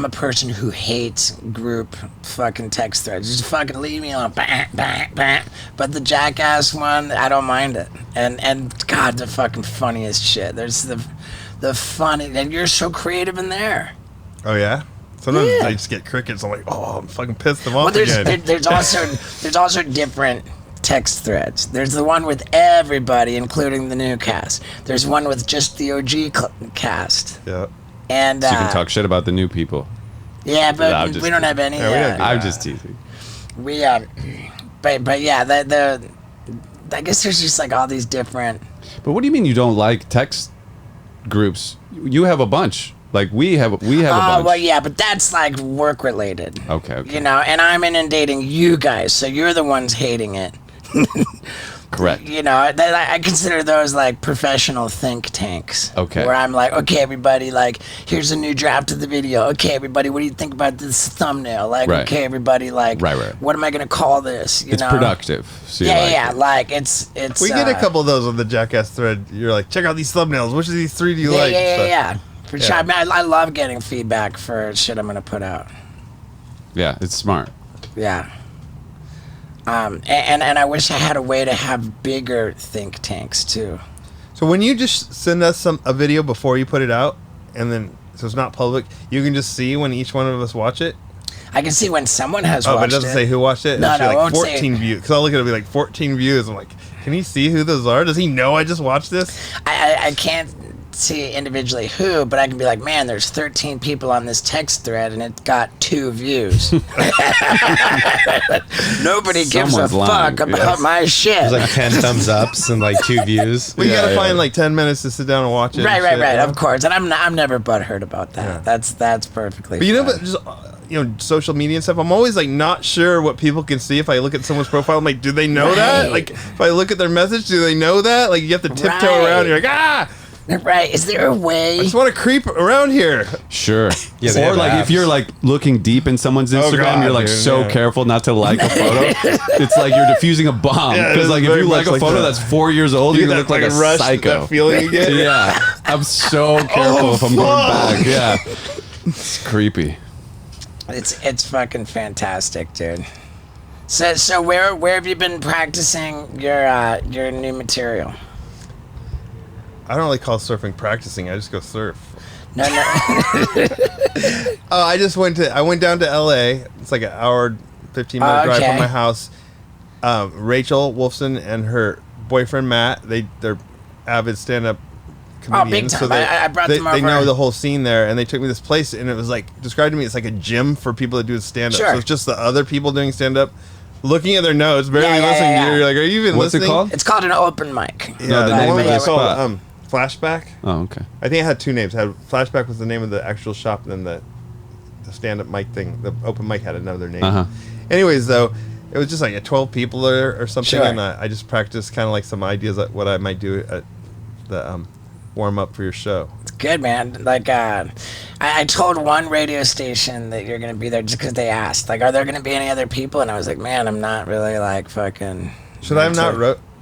a person who hates group fucking text threads. Just fucking leave me alone. Bah, bah, bah. But the Jackass one, I don't mind it. And God, the fucking funniest shit. There's the funny, and you're so creative in there. Oh yeah. Sometimes I just get crickets. I'm like, I'm fucking pissed them off again. There's also different text threads. There's the one with everybody, including the new cast. There's one with just the OG cast. Yeah. And so you can talk shit about the new people. Yeah, but we don't have any. I'm just teasing. But yeah, I guess there's just all these different. But what do you mean you don't like text groups? You have a bunch. We have a bunch. Well, yeah, but that's work related. Okay. And I'm inundating you guys, so you're the ones hating it. Correct. I consider those professional think tanks. Okay. Where I'm okay, everybody, here's a new draft of the video. Okay, everybody, what do you think about this thumbnail? Right. Okay, everybody, right. What am I gonna call this? It's productive. So it's. We get a couple of those on the Jackass thread. You're like, check out these thumbnails. Which of these three do you like? Yeah. For sure. I mean, I love getting feedback for shit I'm going to put out. Yeah, it's smart. Yeah. And I wish I had a way to have bigger think tanks too. So when you just send us a video before you put it out, and then so it's not public, you can just see when each one of us watch it. I can see when someone has watched it. Oh, but it doesn't say who watched it. No, It'll it like won't 14 say. views. Because I'll look at it and be like 14 views. I'm like, can he see who those are? Does he know I just watched this? I can't see individually who, but I can be like, man, there's 13 people on this text thread and it got 2 views. Nobody gives a Someone's lying. fuck about my shit. There's like 10 thumbs ups and like 2 views. But you gotta find like 10 minutes to sit down and watch it. Right. Of course, and I'm never butthurt about that. Yeah. that's perfectly. But you know, fine. but just social media and stuff, I'm always like not sure what people can see if I look at someone's profile. I'm like, do they know that? Like, if I look at their message, do they know that? Like, you have to tiptoe around. You're like, ah. Right? Is there a way? I just want to creep around here. Sure. Yeah, they or have like apps. if you're like looking deep in someone's Instagram, God, you're like dude, so yeah. careful not to like a photo. It's like you're defusing a bomb. Yeah, it Because is like if very you like much a like photo that. that's 4 years old, you're You gonna get look like that a rush, psycho. that feeling you get. Yeah. I'm so careful if I'm going back. Yeah. It's creepy. It's fucking fantastic, dude. So where have you been practicing your new material? I don't really call surfing practicing. I just go surf. No. I went down to LA. It's like an hour, 15-minute drive from my house. Rachel Wolfson and her boyfriend Matt, they're avid stand-up comedians. Oh, big time. So I brought them over. They know the whole scene there, and they took me to this place, and it was like, described to me, it's like a gym for people that do stand-up. Sure. So it's just the other people doing stand-up, looking at their notes, barely listening to you. You're like, are you even What's listening? it called? It's called an open mic. Yeah, No, the the name one of the was called spot. Flashback. Oh, okay. I think it had 2 names. It had Flashback was the name of the actual shop, and then the stand-up mic thing, the open mic had another name. Uh-huh. Anyways, though, it was just like 12 people there or something, Sure. and I just practiced kind of like some ideas of what I might do at the warm-up for your show. It's good, man. Like, I told one radio station that you're gonna be there just because they asked, like, are there gonna be any other people? And I was like, man, I'm not really like fucking. Should I have not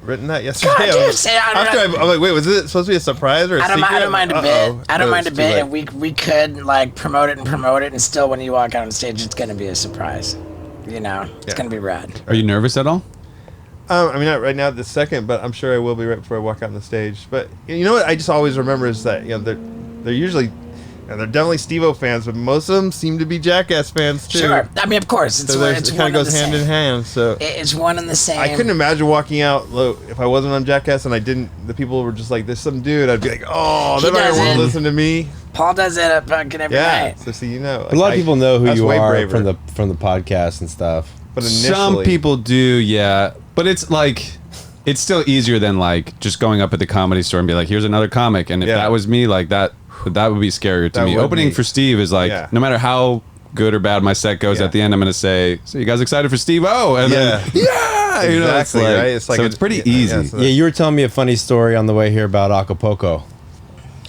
written that yesterday? God, dude, say I'm like, wait, was it supposed to be a surprise or a secret? I don't mind a bit. Uh-oh. I don't But mind a it's too bit, late. and we could like promote it, and still when you walk out on stage, it's gonna be a surprise. You know, it's Yeah. gonna be rad. Are you nervous at all? I mean, not right now at this second, but I'm sure I will be right before I walk out on the stage. But you know what I just always remember is that they're usually, they're definitely Steve-O fans, but most of them seem to be Jackass fans too. Sure. I mean, of course, it's So one. it It's kind one of and goes the hand same. in hand. So It's one and the same. I couldn't imagine walking out if I wasn't on Jackass and I didn't. The people were just like, "There's some dude." I'd be like, "Oh, He they're not does gonna want it. to listen to me." Paul does it at fucking every Yeah. night. So see, like, A lot of people know who that's you way are braver. from the podcast and stuff. But initially, Some people do, yeah. But it's like, it's still easier than like just going up at the comedy store and be like, here's another comic. And if Yeah. that was me, like that would be scarier to That me. would Opening be. for Steve is like, Yeah. no matter how good or bad my set goes, Yeah. at the end I'm going to say, so you guys excited for Steve-O? And then, yeah! You know, it's Exactly, like, right? It's like so a- it's pretty yeah, easy. yeah, so Yeah, you were telling me a funny story on the way here about Acapulco.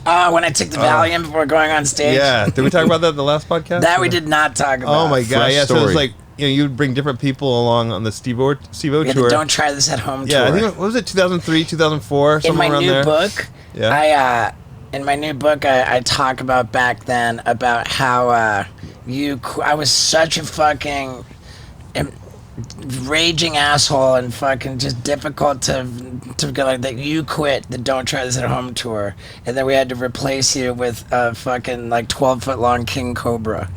When I took the Valium before going on stage. Yeah. Did we talk about that in the last podcast? That we did not talk about. Oh my god! Fresh Yeah. So it's story. like you'd bring different people along on the Steve-O Yeah, tour. the Don't Try This at Home Yeah, tour. I think what was it 2003, 2004, in somewhere my around new there. book, Yeah. in my new book, I talk about back then about how I was such a fucking raging asshole and fucking just difficult to go like that. You quit the Don't Try This at Home tour, and then we had to replace you with a fucking like 12-foot long king cobra.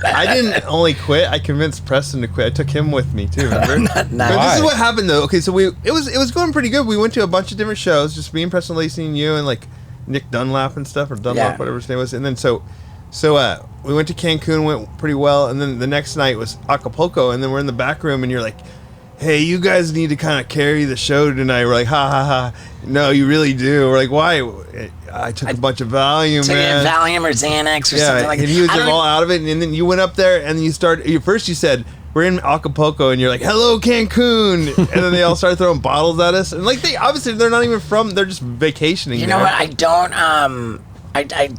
I didn't only quit. I convinced Preston to quit. I took him with me too. Remember? Nice. But this is what happened though. Okay, so it was going pretty good. We went to a bunch of different shows, just me and Preston Lacey and you and like Nick Dunlap and stuff, or Dunlap, Yeah. whatever his name was. And then so we went to Cancun, went pretty well, and then the next night was Acapulco, and then we're in the back room, and you're like, "Hey, you guys need to kind of carry the show tonight." We're like, "Ha ha ha!" No, you really do. We're like, "Why?" I took a bunch of Valium, Took man. a Valium or Xanax or something like and that. he was I don't- all out of it, and then you went up there, and you started. First, you said, "We're in Acapulco," and you're like, "Hello, Cancun," and then they all started throwing bottles at us, and like they're not even from. They're just vacationing. You know there. what? I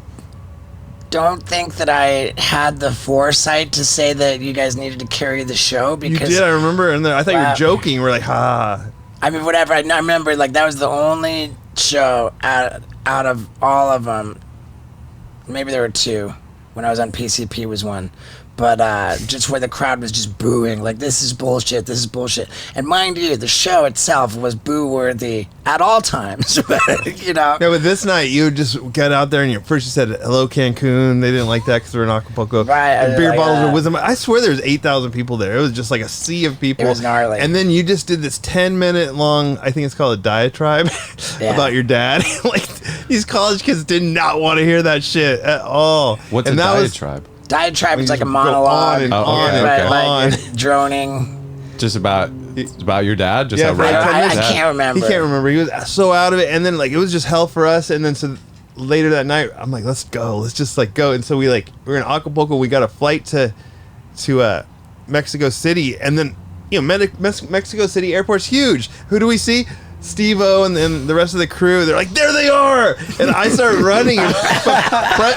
don't think that I had the foresight to say that you guys needed to carry the show You because did, I remember, and then I thought you Wow. were joking. We're like, "Ha." I mean whatever. I remember like that was the only show out of all of them maybe there were two. When I was on PCP was one. But just where the crowd was just booing, like, this is bullshit, this is bullshit. And mind you, the show itself was boo-worthy at all times, you know? Yeah, but this night, you just got out there and first you said, hello, Cancun. They didn't like that because we're in Acapulco. Right. And beer bottles were wisdom. I swear there's 8,000 people there. It was just like a sea of people. It was gnarly. And then you just did this 10-minute long, I think it's called a diatribe, about your dad. Like, these college kids did not want to hear that shit at all. What's a diatribe? Diatribe is like a monologue, droning. Just about your dad. Just how I can't remember. He can't remember. He was so out of it, and then like it was just hell for us. And then so later that night, I'm like, let's go. Let's just like go. And so we're in Acapulco. We got a flight to Mexico City, and then Mexico City airport's huge. Who do we see? Steve-O and then the rest of the crew, they're like, there they are! And I start running. And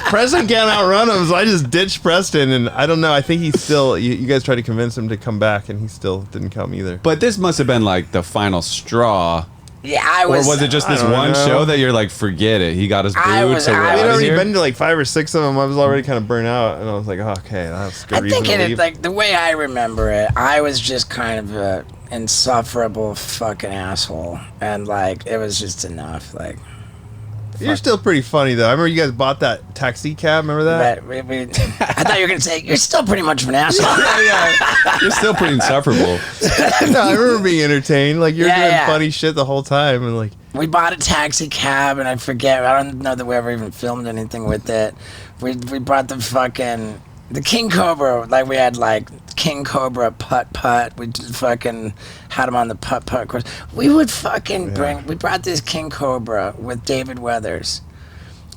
Preston can't outrun him, so I just ditched Preston. And I don't know, I think he's still, you guys tried to convince him to come back, and he still didn't come either. But this must have been like the final straw. Yeah, I was. Or was it just this one show that you're like, forget it? He got his boots. We'd already been to like 5 or 6 of them. I was already kind of burnt out, and I was like, oh, okay, that's good. I think like the way I remember it, I was just kind of a insufferable fucking asshole, and like it was just enough. Like, you're still pretty funny though. I remember you guys bought that taxi cab. Remember that? I thought you were gonna say you're still pretty much of an asshole. Yeah. You're still pretty insufferable. No, I remember being entertained. Like you're doing funny shit the whole time, and like we bought a taxi cab, and I don't know that we ever even filmed anything with it. We brought the King Cobra, like we had like King Cobra putt. We just fucking had him on the putt course. We would fucking we brought this King Cobra with David Weathers.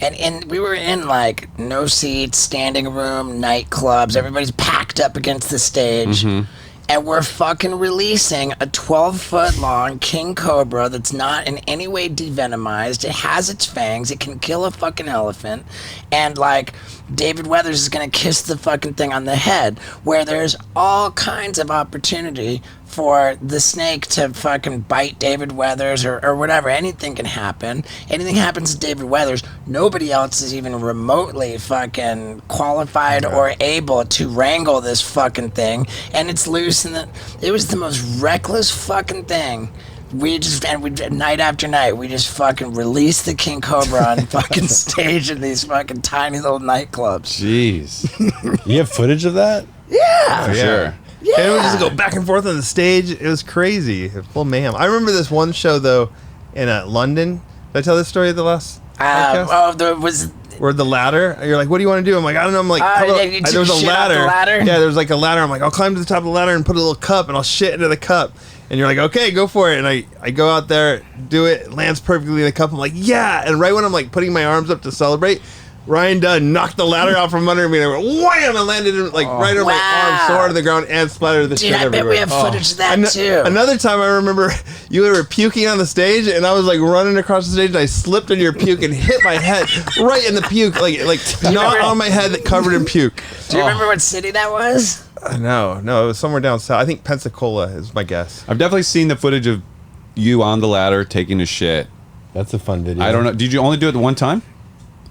And we were in like no seats, standing room, nightclubs. Everybody's packed up against the stage. Mm-hmm. And we're fucking releasing a 12-foot long king cobra that's not in any way devenomized. It has its fangs. It can kill a fucking elephant. And like David Weathers is gonna kiss the fucking thing on the head, where there's all kinds of opportunity for the snake to fucking bite David Weathers or whatever. Anything can happen. Anything happens to David Weathers, nobody else is even remotely fucking qualified or able to wrangle this fucking thing. And it's loose, and it was the most reckless fucking thing. We night after night, we just fucking released the King Cobra on fucking stage in these fucking tiny little nightclubs. Jeez. You have footage of that? Yeah. For sure. Yeah. And it would just go back and forth on the stage. It was crazy. Full mayhem. I remember this one show, though, in London. Did I tell this story at the last podcast? Where the ladder, you're like, what do you want to do? I'm like, I don't know. I'm like, there was a ladder. Yeah, there was like a ladder. I'm like, I'll climb to the top of the ladder and put a little cup, and I'll shit into the cup. And you're like, okay, go for it. And I go out there, do it lands perfectly in the cup. I'm like, yeah. And right when I'm like putting my arms up to celebrate, Ryan Dunn knocked the ladder out from under me, and I went wham, and landed in, like right on my arm, so hard on the ground, and splattered the shit everywhere. I bet we have footage of that too. Another time I remember you were puking on the stage, and I was like running across the stage, and I slipped into your puke and hit my head right in the puke, like not on my head, covered in puke. Do you remember what city that was? No, it was somewhere down south. I think Pensacola is my guess. I've definitely seen the footage of you on the ladder taking a shit. That's a fun video. I don't know. Did you only do it the one time?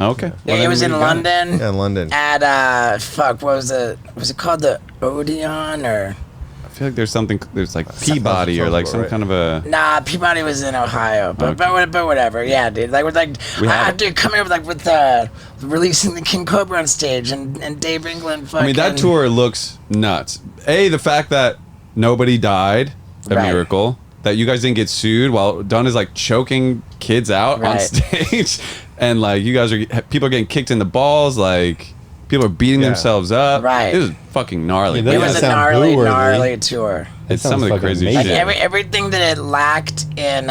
Okay. Yeah, it was in London. Yeah, in London. At what was it? Was it called the Odeon or? I feel like there's like Peabody or like some kind of a. Nah, Peabody was in Ohio, but whatever. Yeah, dude. Dude, coming up with releasing the King Cobra on stage and Dave England. Fucking, I mean, that tour looks nuts. The fact that nobody died, a miracle. That you guys didn't get sued while Dunn is like choking kids out on stage. And like people are getting kicked in the balls, like people are beating themselves up. Right. It was fucking gnarly. It was a gnarly tour. It's some of the crazy shit. Like everything that it lacked in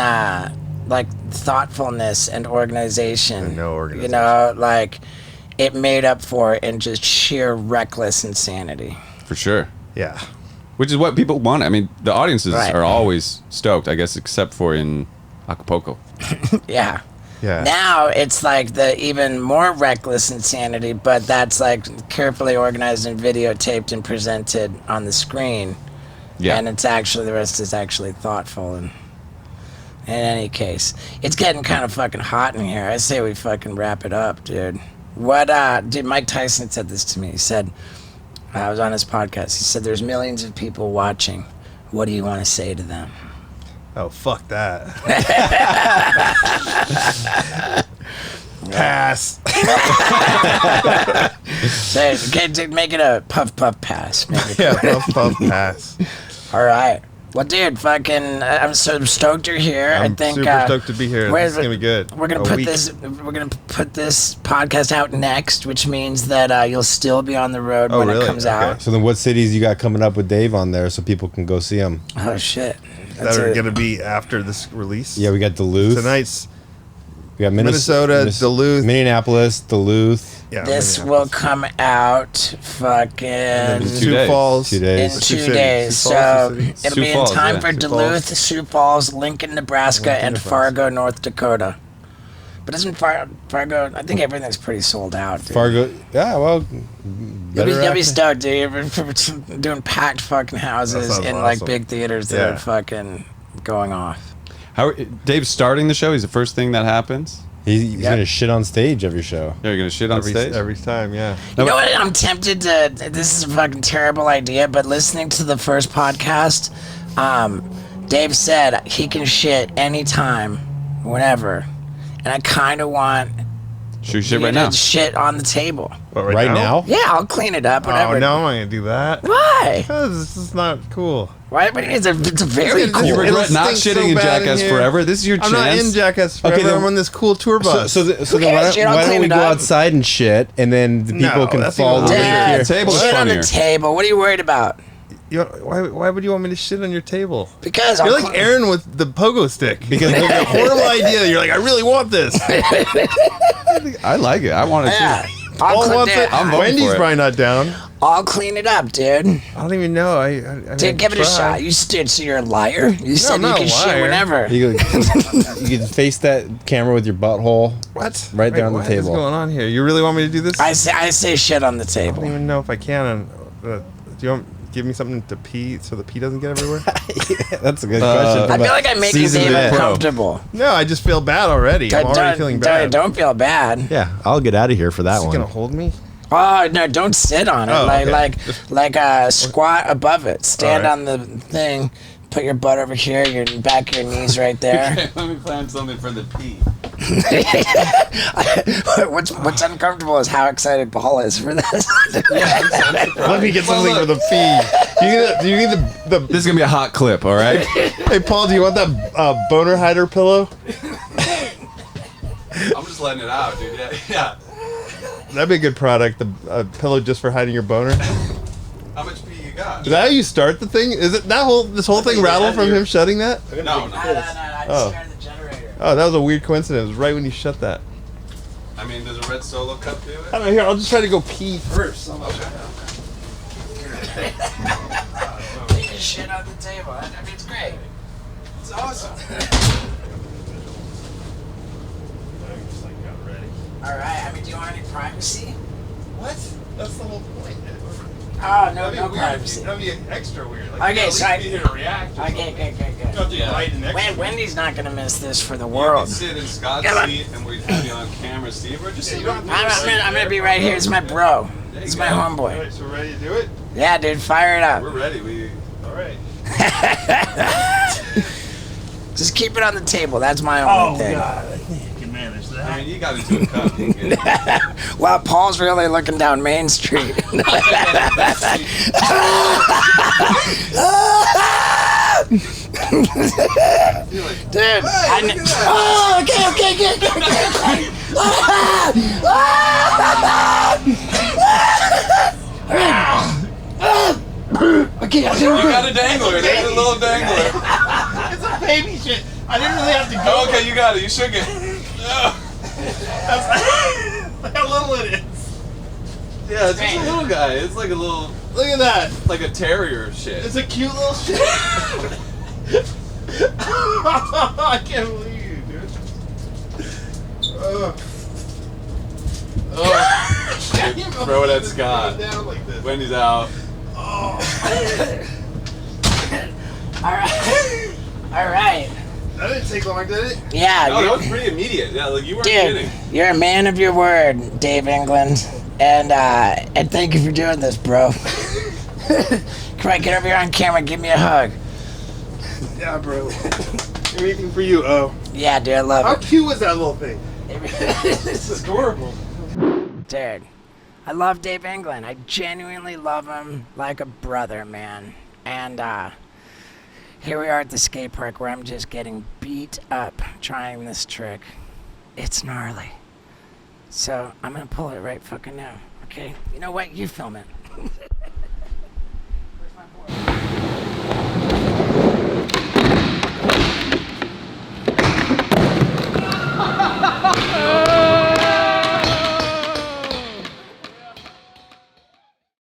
like thoughtfulness and organization. And no organization. You know, like it made up for it in just sheer reckless insanity. For sure. Yeah. Which is what people want. I mean, the audiences are always stoked, I guess, except for in Acapulco. Yeah. Yeah. Now it's like the even more reckless insanity, but that's like carefully organized and videotaped and presented on the screen. Yeah. And the rest is actually thoughtful. And in any case, it's getting kind of fucking hot in here. I say we fucking wrap it up, dude. Dude, Mike Tyson said this to me. He said, I was on his podcast. He said, there's millions of people watching. What do you want to say to them? Oh, fuck that. Pass. So, make it a puff pass. Yeah, puff pass. All right. Well, dude, fucking, I'm so stoked you're here. I'm I think super stoked to be here. This is gonna be good. We're gonna put this podcast out next, which means that you'll still be on the road when it comes out. So then, what cities you got coming up with Dave on there, so people can go see him? Oh shit. That are gonna be after this release. Yeah, we got Duluth Tonight's. We got Minnesota, Duluth, Minneapolis, Duluth. Yeah, this will come out fucking Sioux Falls. 2 days. in 2 days. So it'll be in time for Sioux Duluth, Sioux Falls, Lincoln, Nebraska, and Fargo, North Dakota. But isn't Fargo? I think everything's pretty sold out. Dude. Fargo. Yeah, well, You'll be stoked, dude. We're doing packed fucking houses in like awesome. big theaters that are fucking going off. Dave's starting the show. He's the first thing that happens. he's gonna shit on stage every show. Yeah, you're gonna shit on stage every time. Yeah. You know what? I'm tempted to. This is a fucking terrible idea, but listening to the first podcast, Dave said he can shit anytime, whenever, and I kind of want. Should we shit you right to now? Shit on the table. What, Right now? Yeah, I'll clean it up. Whatever. Oh no, I'm not gonna do that. Why? Because this is not cool. Why? But it's a very It's cool. You It'll regret not stink shitting so in bad in Jackass here. Forever. This is your I'm chance. not in Jackass Forever. Okay, then- I'm on this cool tour bus. So then cares, why dude? I'll don't clean we it go up. outside and shit, and then the people No, can that's follow even the worse. Dad, The table's shit on the funnier. table. What are you worried about? Why would you want me to shit on your table? Because You're I'll like Aaron with the pogo stick. Because you have a horrible idea. You're like, I really want this. I like it. I want it Yeah. too. Paul wants it. I'm voting Wendy's for it. probably not down. I'll clean it up, dude. I don't even know. I Dude, give it a shot. You stood, so you're a liar. You said I'm you not can a shit liar. whenever. you can face that camera with your butthole. What? Right there on the What table. is going on here? You really want me to do this? I say shit on the I don't table. even know if I can. Do you want give me something to pee so the pee doesn't get everywhere? That's a good question. I feel like I'm making Seasoned Dave vet. uncomfortable. No, I just feel bad already. I'm already feeling bad. Don't feel bad. Yeah, I'll get out of here for that Is he one. gonna hold me? Oh no! Don't sit on it. Oh, okay. like squat above it. Stand All right. on the thing. Put your butt over here. Your back of your knees right there. Let me plan something for the pee. What's uncomfortable is how excited Paul is for this. Let me get something for the pee. Do you need the This is gonna be a hot clip, all right? Hey Paul, do you want that boner hider pillow? I'm just letting it out, dude. Yeah. That'd be a good product. The pillow just for hiding your boner. How much pee you got? Is that how you start the thing? Is it this whole thing rattled from him shutting that? No. I Oh. started the generator. Oh, that was a weird coincidence. Right when you shut that. I mean, does a red Solo cup do it? I don't know. Here, I'll just try to go pee first. You can shit on the table. I mean, it's great. It's awesome. All right. I mean, do you want any privacy? What? That's the whole point. Oh, no privacy. That'd be extra weird. Okay, so I- be here to react. Okay, good. Yeah. Wendy's not gonna miss this for the You world. can sit in Scott's Come on. seat and we'd have you on camera, Steve, or just sit I'm gonna be right here. It's my bro. It's my homeboy. Alright, so ready to do it? Yeah, dude, fire it up. We're ready. Alright. Just keep it on the table. That's my only thing. I think I can manage that. I mean, you got into a cup. You can get it. Well, Paul's really looking down Main Street. Dude, okay, You got a dangler. There's a little dangler. It's a baby shit. I didn't really have to go. Oh, okay, you got it. You shook it. Look how little it is. Yeah, it's just a little guy. It's like a little, Look at that. like a terrier shit. It's a cute little shit. I can't believe you, dude. Throw it at Scott. Down like this. Wendy's out. all right. That didn't take long, did it? Yeah. No, that was pretty immediate. Yeah, like you weren't kidding. Dude, you're a man of your word, Dave England. And thank you for doing this, bro. Come on, get over here on camera and give me a hug. Yeah, bro. Anything for you, oh. Yeah, dude, I love How it. cute was that little thing? This is adorable. Dude, I love Dave England. I genuinely love him like a brother, man. And here we are at the skate park where I'm just getting beat up trying this trick. It's gnarly. So I'm gonna pull it right fucking now, okay? You know what? You film it.